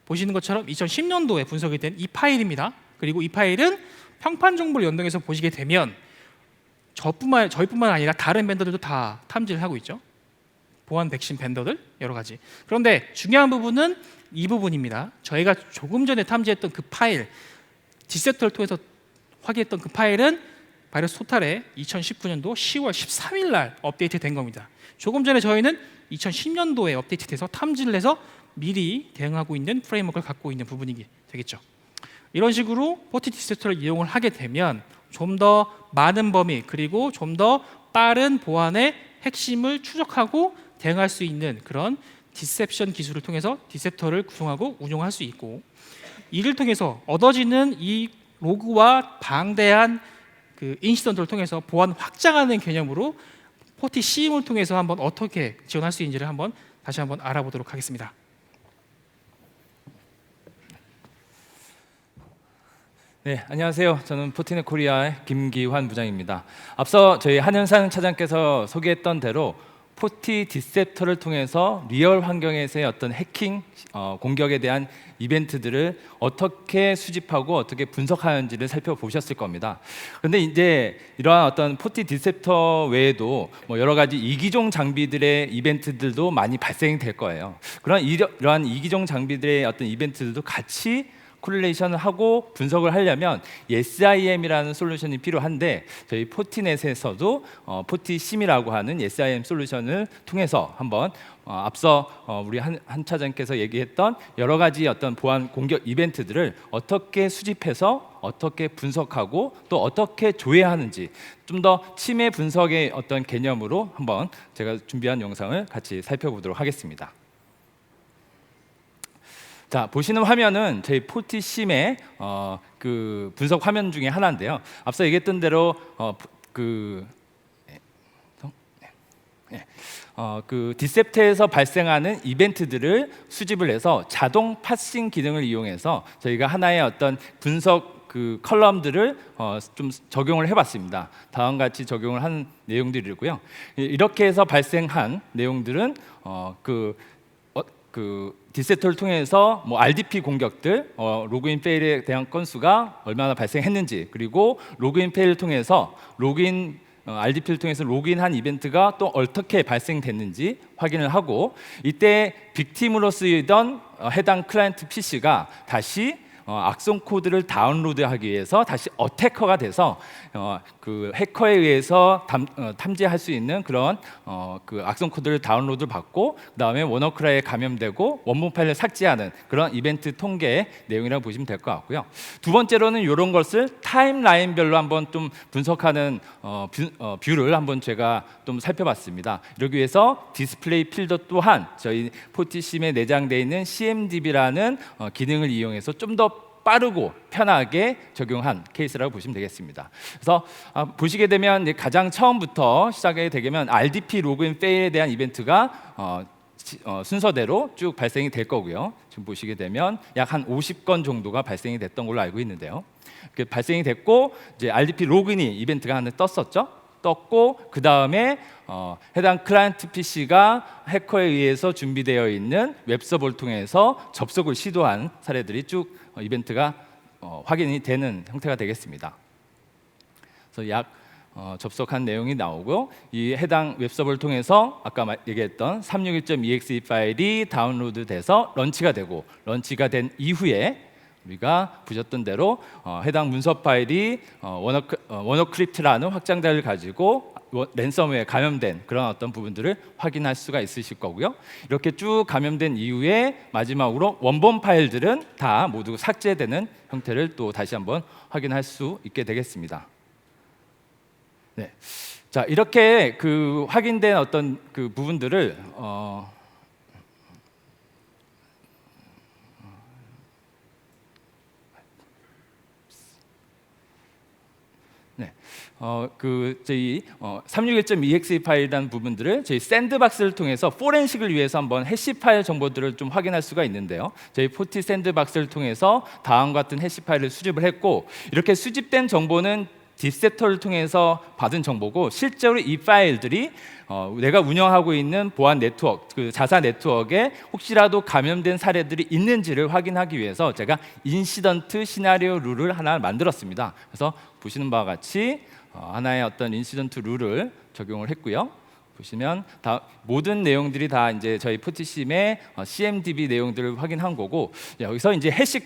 보시는 것처럼 2010년도에 분석이 된 이 파일입니다. 그리고 이 파일은 평판 정보를 연동해서 보시게 되면 저희뿐만 아니라 다른 벤더들도 다 탐지를 하고 있죠. 보안 백신 벤더들 여러 가지. 그런데 중요한 부분은 이 부분입니다. 저희가 조금 전에 탐지했던 그 파일, 디셉터를 통해서 확인했던 그 파일은 바이러스 토탈에 2019년도 10월 13일 날 업데이트된 겁니다. 조금 전에 저희는 2010년도에 업데이트돼서 탐지를 해서 미리 대응하고 있는 프레임워크를 갖고 있는 부분이 되겠죠. 이런 식으로 포티 디셉터를 이용을 하게 되면 좀 더 많은 범위 그리고 좀 더 빠른 보안의 핵심을 추적하고 대응할 수 있는 그런 디셉션 기술을 통해서 디셉터를 구성하고 운용할 수 있고 이를 통해서 얻어지는 이 로그와 방대한 그 인시던트를 통해서 보안 확장하는 개념으로 포티 CM을 통해서 한번 어떻게 지원할 수 있는지를 다시 한번 알아보도록 하겠습니다. 네, 안녕하세요. 저는 포티넷 코리아의 김기환 부장입니다. 앞서 저희 한현상 차장께서 소개했던 대로 포티 디셉터를 통해서 리얼 환경에서의 어떤 해킹, 공격에 대한 이벤트들을 어떻게 수집하고 어떻게 분석하는지를 살펴보셨을 겁니다. 그런데 이제 이러한 어떤 포티 디셉터 외에도 뭐 여러 가지 이기종 장비들의 이벤트들도 많이 발생될 거예요. 이러한 이기종 장비들의 어떤 이벤트들도 같이 코릴레이션을 하고 분석을 하려면 SIM이라는 솔루션이 필요한데 저희 포티넷에서도 포티심이라고 하는 SIM 솔루션을 통해서 한번 앞서 우리 한 차장께서 얘기했던 여러 가지 어떤 보안 공격 이벤트들을 어떻게 수집해서 어떻게 분석하고 또 어떻게 조회하는지 좀 더 침해 분석의 어떤 개념으로 한번 제가 준비한 영상을 같이 살펴보도록 하겠습니다. 자, 보시는 화면은 저희 포티심의 그 분석 화면 중에 하나인데요. 앞서 얘기했던 대로 그 디셉트에서 발생하는 이벤트들을 수집을 해서 자동 파싱 기능을 이용해서 저희가 하나의 어떤 분석 그 컬럼들을 좀 적용을 해봤습니다. 다음과 같이 적용을 한 내용들이고요. 이렇게 해서 발생한 내용들은 그 디셉터를 통해서 뭐 RDP 공격들, 로그인 페일에 대한 건수가 얼마나 발생했는지, 그리고 로그인 페일을 통해서 RDP를 통해서 로그인한 이벤트가 또 어떻게 발생됐는지 확인을 하고, 이때 빅팀으로 쓰이던 해당 클라이언트 PC가 다시 악성 코드를 다운로드하기 위해서 다시 어태커가 돼서 그 해커에 의해서 탐지할 수 있는 그런 그 악성 코드를 다운로드 받고 그다음에 워너크라이에 감염되고 원본 파일을 삭제하는 그런 이벤트 통계 내용이라고 보시면 될 것 같고요. 두 번째로는 이런 것을 타임라인별로 한번 좀 분석하는 뷰를 한번 제가 좀 살펴봤습니다. 이러기 위해서 디스플레이 필더 또한 저희 포티심에 내장되어 있는 CMDB라는 기능을 이용해서 좀 더 빠르고 편하게 적용한 케이스라고 보시면 되겠습니다. 그래서 보시게 되면 가장 처음부터 시작이 되면 RDP 로그인 페일에 대한 이벤트가 순서대로 쭉 발생이 될 거고요. 지금 보시게 되면 약 한 50건 정도가 발생이 됐던 걸로 알고 있는데요. 발생이 됐고 이제 RDP 로그인이 이벤트가 하나 떴고 그 다음에 해당 클라이언트 PC가 해커에 의해서 준비되어 있는 웹서버를 통해서 접속을 시도한 사례들이 쭉 이벤트가 확인이 되는 형태가 되겠습니다. 그래서 약 접속한 내용이 나오고 이 해당 웹서버를 통해서 아까 얘기했던 361.exe 파일이 다운로드돼서 런치가 되고 런치가 된 이후에 우리가 보셨던 대로 해당 문서 파일이 워너크립트라는 확장자를 가지고 랜섬웨어에 감염된 그런 어떤 부분들을 확인할 수가 있으실 거고요. 이렇게 쭉 감염된 이후에 마지막으로 원본 파일들은 다 모두 삭제되는 형태를 또 다시 한번 확인할 수 있게 되겠습니다. 네, 자 이렇게 그 확인된 어떤 그 부분들을 저희 361.exe 파일이라는 부분들을 저희 샌드박스를 통해서 포렌식을 위해서 한번 해시 파일 정보들을 좀 확인할 수가 있는데요. 저희 포티 샌드박스를 통해서 다음과 같은 해시 파일을 수집을 했고, 이렇게 수집된 정보는 디셉터를 통해서 받은 정보고, 실제로 이 파일들이 내가 운영하고 있는 보안 네트워크, 그 자사 네트워크에 혹시라도 감염된 사례들이 있는지를 확인하기 위해서 제가 인시던트 시나리오 룰을 하나 만들었습니다. 그래서 보시는 바와 같이 하나의 어떤 인시던트 룰을 적용을 했고요. 보시면 다 모든 내용들이 다 이제 저희 포티심의 CMDB 내용들을 확인한 거고, 여기서 이제 해시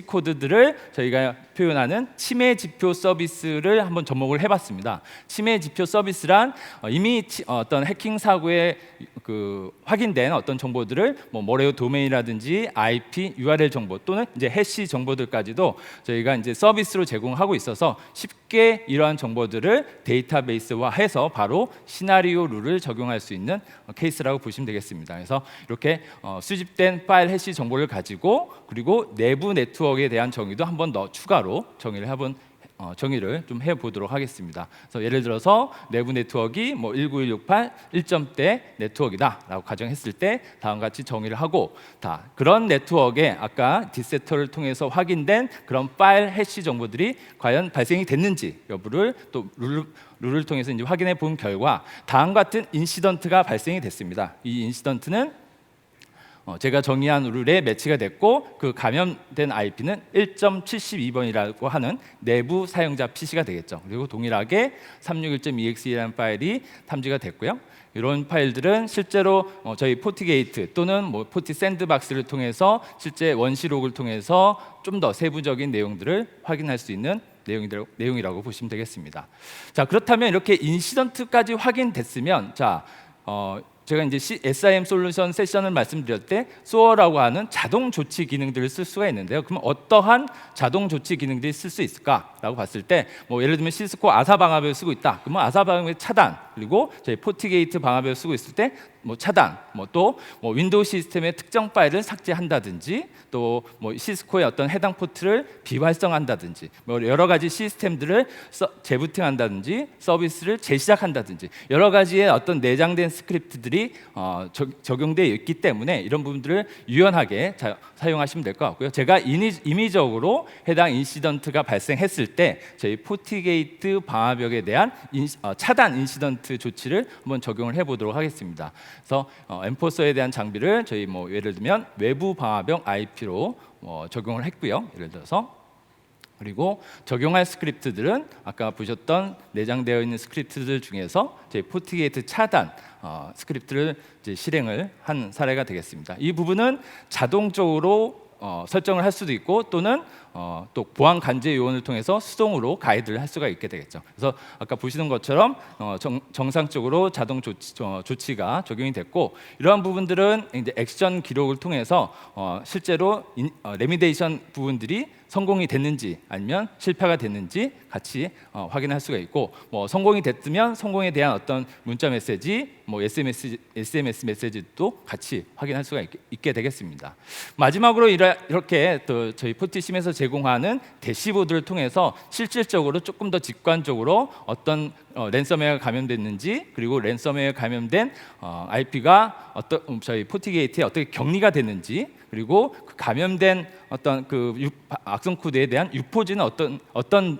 코드들을 저희가 표현하는 침해 지표 서비스를 한번 접목을 해봤습니다. 침해 지표 서비스란 이미 어떤 해킹 사고에 그 확인된 어떤 정보들을 뭐 머레오 도메인이라든지 IP, URL 정보 또는 이제 해시 정보들까지도 저희가 이제 서비스로 제공하고 있어서 쉽게 이러한 정보들을 데이터베이스화해서 바로 시나리오 룰을 적용할 수 있는 케이스라고 보시면 되겠습니다. 그래서 이렇게 수집된 파일 해시 정보를 가지고 그리고 내부 네트워크에 대한 정의도 한 번 더 추가로 정의를 좀 해보도록 하겠습니다. 그래서 예를 들어서 내부 네트워크가 뭐 19168 1점대 네트워크이다라고 가정했을 때 다음과 같이 정의를 하고, 그런 네트워크에 아까 디셉터를 통해서 확인된 그런 파일 해시 정보들이 과연 발생이 됐는지 여부를 또 룰을 통해서 이제 확인해 본 결과 다음과 같은 인시던트가 발생이 됐습니다. 이 인시던트는 제가 정의한 룰에 매치가 됐고 그 감염된 IP는 1.72번이라고 하는 내부 사용자 PC가 되겠죠. 그리고 동일하게 361.exe라는 파일이 탐지가 됐고요. 이런 파일들은 실제로 저희 포티게이트 또는 뭐 포티 샌드박스를 통해서 실제 원시록을 통해서 좀 더 세부적인 내용들을 확인할 수 있는 내용이라고 보시면 되겠습니다. 자, 그렇다면 이렇게 인시던트까지 확인됐으면 제가 이제 SIM 솔루션 세션을 말씀드렸을 때 SOAR라고 하는 자동 조치 기능들을 쓸 수가 있는데요. 그럼 어떠한 자동 조치 기능들이 쓸 수 있을까라고 봤을 때 뭐 예를 들면 시스코 아사 방화벽을 쓰고 있다. 그러면 아사 방화벽 차단, 그리고 저희 포티게이트 방화벽을 쓰고 있을 때 뭐 차단, 또 윈도우 시스템의 특정 파일을 삭제한다든지 또 뭐 시스코의 어떤 해당 포트를 비활성한다든지 뭐 여러 가지 시스템들을 재부팅한다든지 서비스를 재시작한다든지 여러 가지의 어떤 내장된 스크립트들이 적용되어 있기 때문에 이런 부분들을 유연하게 사용하시면 될 것 같고요. 제가 임의적으로 해당 인시던트가 발생했을 때 저희 포티게이트 방화벽에 대한 차단 인시던트 조치를 한번 적용을 해보도록 하겠습니다. 그래서 엔포서에 대한 장비를 저희 뭐 예를 들면 외부 방화벽 IP로 적용을 했고요. 예를 들어서 그리고 적용할 스크립트들은 아까 보셨던 내장되어 있는 스크립트들 중에서 저희 포티게이트 차단 스크립트를 이제 실행을 한 사례가 되겠습니다. 이 부분은 자동적으로 설정을 할 수도 있고 또는 또 보안 간제 요원을 통해서 수동으로 가이드를 할 수가 있게 되겠죠. 그래서 아까 보시는 것처럼 정상적으로 자동 조치가 적용이 됐고 이러한 부분들은 이제 액션 기록을 통해서 실제로 레미데이션 부분들이 성공이 됐는지 아니면 실패가 됐는지 같이 확인할 수가 있고 뭐 성공이 됐으면 성공에 대한 어떤 문자 메시지, 뭐 SMS 메시지도 같이 확인할 수가 있게 되겠습니다. 마지막으로 이렇게 또 저희 포티심에서 제공하는 대시보드를 통해서 실질적으로 조금 더 직관적으로 어떤 랜섬웨어가 감염됐는지 그리고 랜섬웨어에 감염된 IP가 저희 포티게이트에 어떻게 격리가 됐는지 그리고 그 감염된 어떤 그 악성 코드에 대한 유포지는 어떤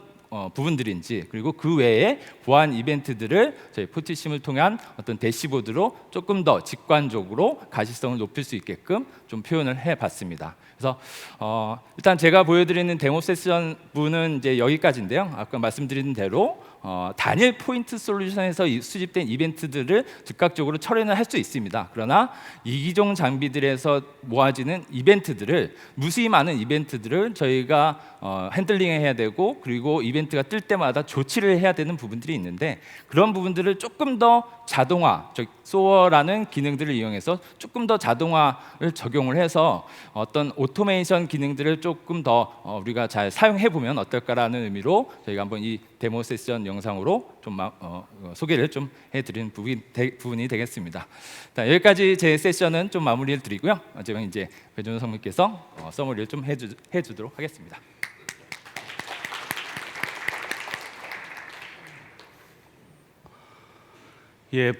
부분들인지 그리고 그 외에 보안 이벤트들을 저희 포티심을 통한 어떤 대시보드로 조금 더 직관적으로 가시성을 높일 수 있게끔 좀 표현을 해봤습니다. 그래서 일단 제가 보여드리는 데모 세션 부분은 이제 여기까지인데요. 아까 말씀드린 대로 단일 포인트 솔루션에서 수집된 이벤트들을 즉각적으로 처리는 할 수 있습니다. 그러나 이기종 장비들에서 모아지는 이벤트들을 무수히 많은 이벤트들을 저희가 핸들링해야 되고 그리고 이벤트가 뜰 때마다 조치를 해야 되는 부분들이 있는데 그런 부분들을 조금 더 자동화, 소어라는 기능들을 이용해서 조금 더 자동화를 적용을 해서 어떤 오토메이션 기능들을 조금 더 우리가 잘 사용해 보면 어떨까라는 의미로 저희가 한번 이 데모 세션 영상으로 좀 소개를 좀 해드리는 부분이 되겠습니다. 여기까지 제 세션은 좀 마무리를 드리고요. 제가 이제 배준호 성님께서 서머리를 좀 해주도록 하겠습니다. 예,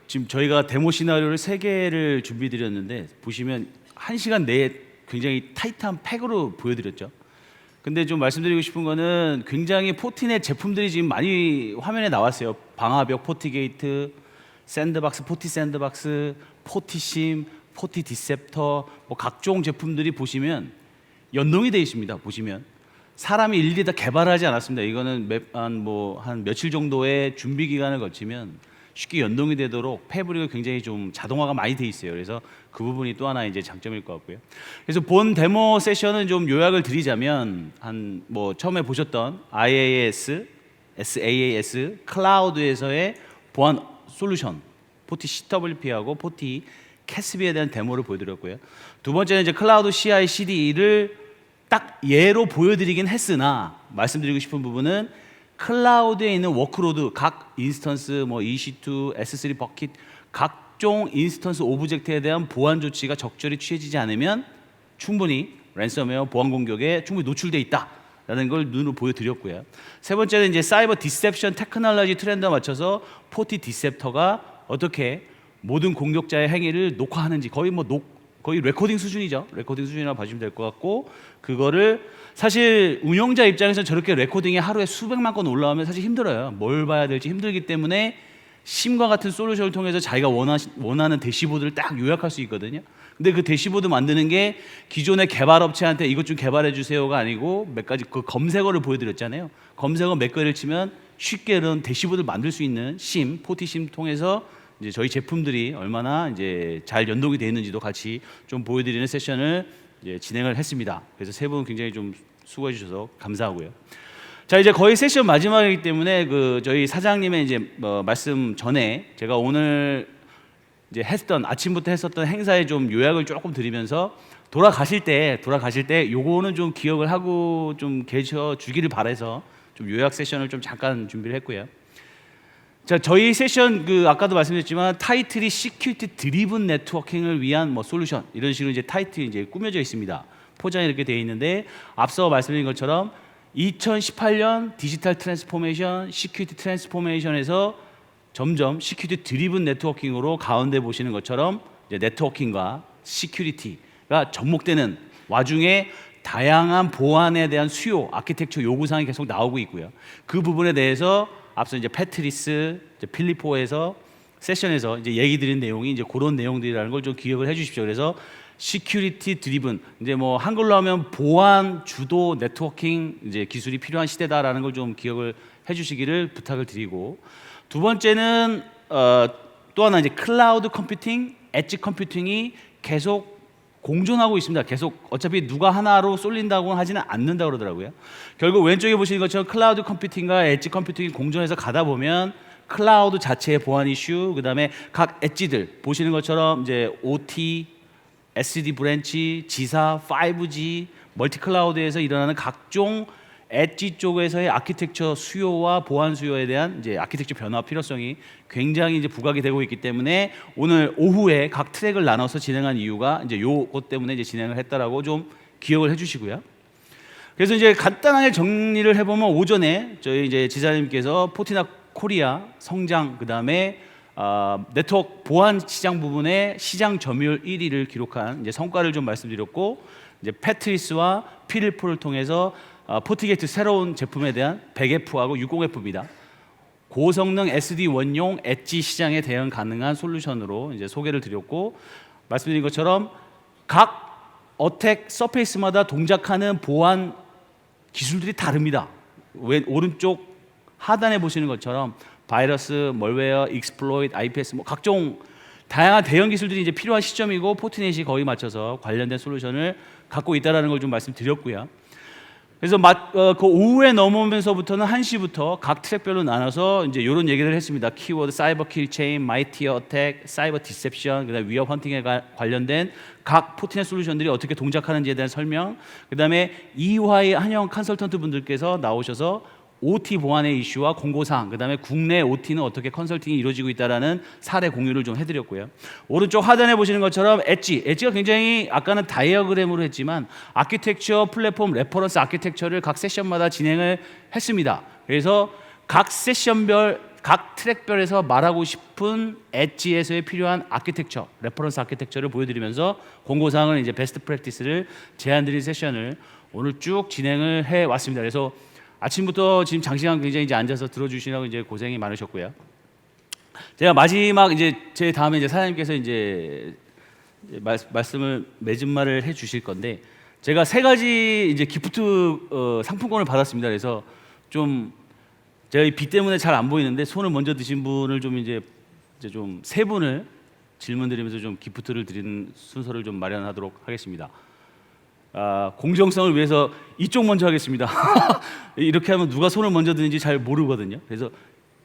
지금 저희가 데모 시나리오를 3개를 준비드렸는데 보시면 1시간 내에 굉장히 타이트한 팩으로 보여드렸죠. 근데 좀 말씀드리고 싶은 거는 굉장히 포티넷 제품들이 지금 많이 화면에 나왔어요. 방화벽 포티게이트, 샌드박스, 포티 샌드박스, 포티심, 포티 디셉터, 뭐 각종 제품들이 보시면 연동이 되어 있습니다. 보시면 사람이 일일이 다 개발하지 않았습니다. 이거는 한 며칠 정도의 준비 기간을 거치면 쉽게 연동이 되도록 패브릭이 굉장히 좀 자동화가 많이 돼 있어요. 그래서 그 부분이 또 하나 이제 장점일 것 같고요. 그래서 본 데모 세션은 좀 요약을 드리자면 처음에 보셨던 IaaS, SaaS, 클라우드에서의 보안 솔루션, 포티 CWP하고 포티 캐스비에 대한 데모를 보여드렸고요. 두 번째는 이제 클라우드 CI/CD를 딱 예로 보여드리긴 했으나 말씀드리고 싶은 부분은 클라우드에 있는 워크로드 각 인스턴스 EC2, S3 버킷 각종 인스턴스 오브젝트에 대한 보안 조치가 적절히 취해지지 않으면 충분히 랜섬웨어 보안 공격에 충분히 노출돼 있다라는 걸 눈으로 보여드렸고요. 세 번째는 이제 사이버 디셉션 테크놀로지 트렌드에 맞춰서 포티 디셉터가 어떻게 모든 공격자의 행위를 녹화하는지 거의 레코딩 수준이죠. 레코딩 수준이라고 봐주시면 될 것 같고 그거를 사실 운영자 입장에서 저렇게 레코딩이 하루에 수백만 건 올라오면 사실 힘들어요. 뭘 봐야 될지 힘들기 때문에 심과 같은 솔루션을 통해서 자기가 원하는 대시보드를 딱 요약할 수 있거든요. 근데 그 대시보드 만드는 게 기존의 개발업체한테 이것 좀 개발해 주세요가 아니고 몇 가지 그 검색어를 보여드렸잖아요. 검색어 몇 개를 치면 쉽게 이런 대시보드를 만들 수 있는 포티심 통해서 이제 저희 제품들이 얼마나 이제 잘 연동이 되어 있는지도 같이 좀 보여드리는 세션을 이제 진행을 했습니다. 그래서 세 분 굉장히 좀 수고해 주셔서 감사하고요. 자, 이제 거의 세션 마지막이기 때문에 그 저희 사장님의 이제 말씀 전에 제가 오늘 이제 아침부터 했었던 행사의 좀 요약을 조금 드리면서 돌아가실 때 요거는 좀 기억을 하고 좀 계셔 주기를 바라서 좀 요약 세션을 좀 잠깐 준비를 했고요. 자, 저희 세션 아까도 말씀드렸지만 타이틀이 시큐리티 드리븐 네트워킹을 위한 솔루션 이런 식으로 이제 타이틀이 이제 꾸며져 있습니다. 포장이 이렇게 되어 있는데 앞서 말씀드린 것처럼 2018년 디지털 트랜스포메이션, 시큐리티 트랜스포메이션에서 점점 시큐리티 드리븐 네트워킹으로 가운데 보시는 것처럼 이제 네트워킹과 시큐리티가 접목되는 와중에 다양한 보안에 대한 수요, 아키텍처 요구사항이 계속 나오고 있고요. 그 부분에 대해서 앞서 이제 패트리스, 필리포에서 세션에서 이제 얘기 드린 내용이 이제 그런 내용들이라는 걸 좀 기억을 해주십시오. 그래서 시큐리티 드리븐 이제 한글로 하면 보안 주도 네트워킹 이제 기술이 필요한 시대다라는 걸 좀 기억을 해주시기를 부탁을 드리고 두 번째는 또 하나 이제 클라우드 컴퓨팅, 엣지 컴퓨팅이 계속 공존하고 있습니다. 계속 어차피 누가 하나로 쏠린다고 하지는 않는다 그러더라고요. 결국 왼쪽에 보시는 것처럼 클라우드 컴퓨팅과 엣지 컴퓨팅이 공존해서 가다 보면 클라우드 자체의 보안 이슈, 그다음에 각 엣지들 보시는 것처럼 이제 OT, SD 브랜치, 지사, 5G, 멀티 클라우드에서 일어나는 각종 엣지 쪽에서의 아키텍처 수요와 보안 수요에 대한 이제 아키텍처 변화 필요성이 굉장히 이제 부각이 되고 있기 때문에 오늘 오후에 각 트랙을 나눠서 진행한 이유가 이제 요것 때문에 이제 진행을 했다라고 좀 기억을 해주시고요. 그래서 이제 간단하게 정리를 해보면 오전에 저희 이제 지사님께서 포티나 코리아 성장 그다음에 네트워크 보안 시장 부분에 시장 점유율 1위를 기록한 이제 성과를 좀 말씀드렸고 이제 패트리스와 필리포를 통해서 포티게이트 새로운 제품에 대한 100F하고 60F입니다. 고성능 SD 원용 엣지 시장에 대응 가능한 솔루션으로 이제 소개를 드렸고 말씀드린 것처럼 각 어택 서페이스마다 동작하는 보안 기술들이 다릅니다. 오른쪽 하단에 보시는 것처럼 바이러스, 멀웨어, 익스플로이트, IPS 각종 다양한 대형 기술들이 이제 필요한 시점이고 포트넷이 거의 맞춰서 관련된 솔루션을 갖고 있다라는 걸 좀 말씀드렸고요. 그래서 그 오후에 넘어오면서부터는 1시부터 각 트랙별로 나눠서 이제 이런 얘기를 했습니다. 키워드, 사이버 킬체인, 마이티어 어택, 사이버 디셉션, 그다음에 위협 헌팅에 관련된 각 포트넷 솔루션들이 어떻게 동작하는지에 대한 설명, 그다음에 EY 한영 컨설턴트 분들께서 나오셔서 OT 보안의 이슈와 공고사항, 그다음에 국내 OT는 어떻게 컨설팅이 이루어지고 있다라는 사례 공유를 좀 해드렸고요. 오른쪽 하단에 보시는 것처럼 엣지가 굉장히 아까는 다이어그램으로 했지만 아키텍처 플랫폼 레퍼런스 아키텍처를 각 세션마다 진행을 했습니다. 그래서 각 세션별, 각 트랙별에서 말하고 싶은 엣지에서의 필요한 아키텍처, 레퍼런스 아키텍처를 보여드리면서 공고사항을 이제 베스트 프랙티스를 제안드린 세션을 오늘 쭉 진행을 해 왔습니다. 그래서 아침부터 지금 장시간 굉장히 이제 앉아서 들어주시라고 이제 고생이 많으셨고요. 제가 마지막 이제 제 다음에 이제 사장님께서 이제 말씀을 맺은 말을 해주실 건데 제가 3가지 이제 기프트 상품권을 받았습니다. 그래서 좀 제가 이 비 때문에 잘 안 보이는데 손을 먼저 드신 분을 좀 이제 좀 3분을 질문드리면서 좀 기프트를 드리는 순서를 좀 마련하도록 하겠습니다. 공정성을 위해서 이쪽 먼저 하겠습니다. 이렇게 하면 누가 손을 먼저 드는지 잘 모르거든요. 그래서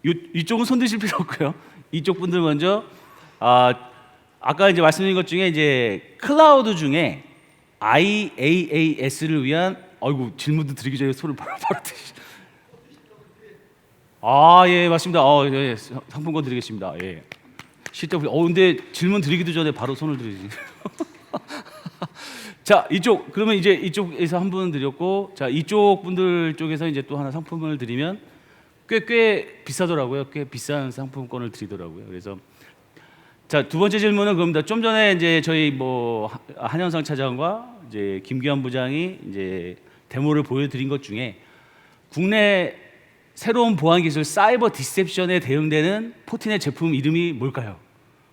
이쪽은 손 드실 필요 없고요. 이쪽 분들 먼저 아까 이제 말씀드린 것 중에 이제 클라우드 중에 IaaS를 위한 질문도 드리기 전에 손을 바로 드시. 예, 맞습니다. 예, 상품권 드리겠습니다. 예. CW. 근데 질문 드리기도 전에 바로 손을 드리지. 자, 그러면 이제 이쪽에서 한 분 드렸고, 자, 이쪽 분들 쪽에서 이제 또 하나 상품을 드리면 꽤 비싸더라고요. 꽤 비싼 상품권을 드리더라고요. 그래서 자, 두 번째 질문은 그겁니다. 좀 전에 이제 저희 한현상 차장과 이제 김기환 부장이 이제 데모를 보여드린 것 중에 국내 새로운 보안 기술 사이버 디셉션에 대응되는 포티넷 제품 이름이 뭘까요?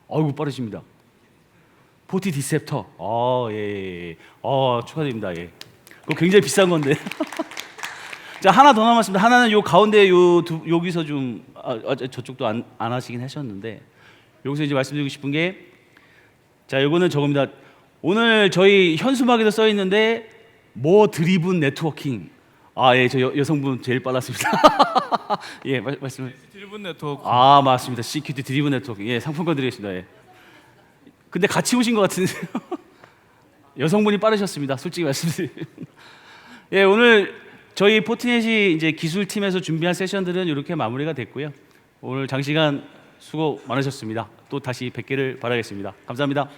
어이구 빠르십니다. 포티 디셉터. 예. 축하드립니다. 예. 그거 굉장히 비싼 건데. 자, 하나 더 남았습니다. 하나는 요 가운데 여기서 좀 저쪽도 안 하시긴 하셨는데 여기서 이제 말씀드리고 싶은 게 자, 요거는 저겁니다. 오늘 저희 현수막에도 써 있는데 뭐 드리븐 네트워킹. 예, 저 여성분 제일 빨랐습니다. 예, 말씀. 드리븐 네트워크. 맞습니다. CQT 드리븐 네트워킹. 예, 상품권 드리겠습니다. 예. 근데 같이 오신 것 같은데요. 여성분이 빠르셨습니다. 솔직히 말씀드리면. 예, 오늘 저희 포티넷이 이제 기술팀에서 준비한 세션들은 이렇게 마무리가 됐고요. 오늘 장시간 수고 많으셨습니다. 또 다시 뵙기를 바라겠습니다. 감사합니다.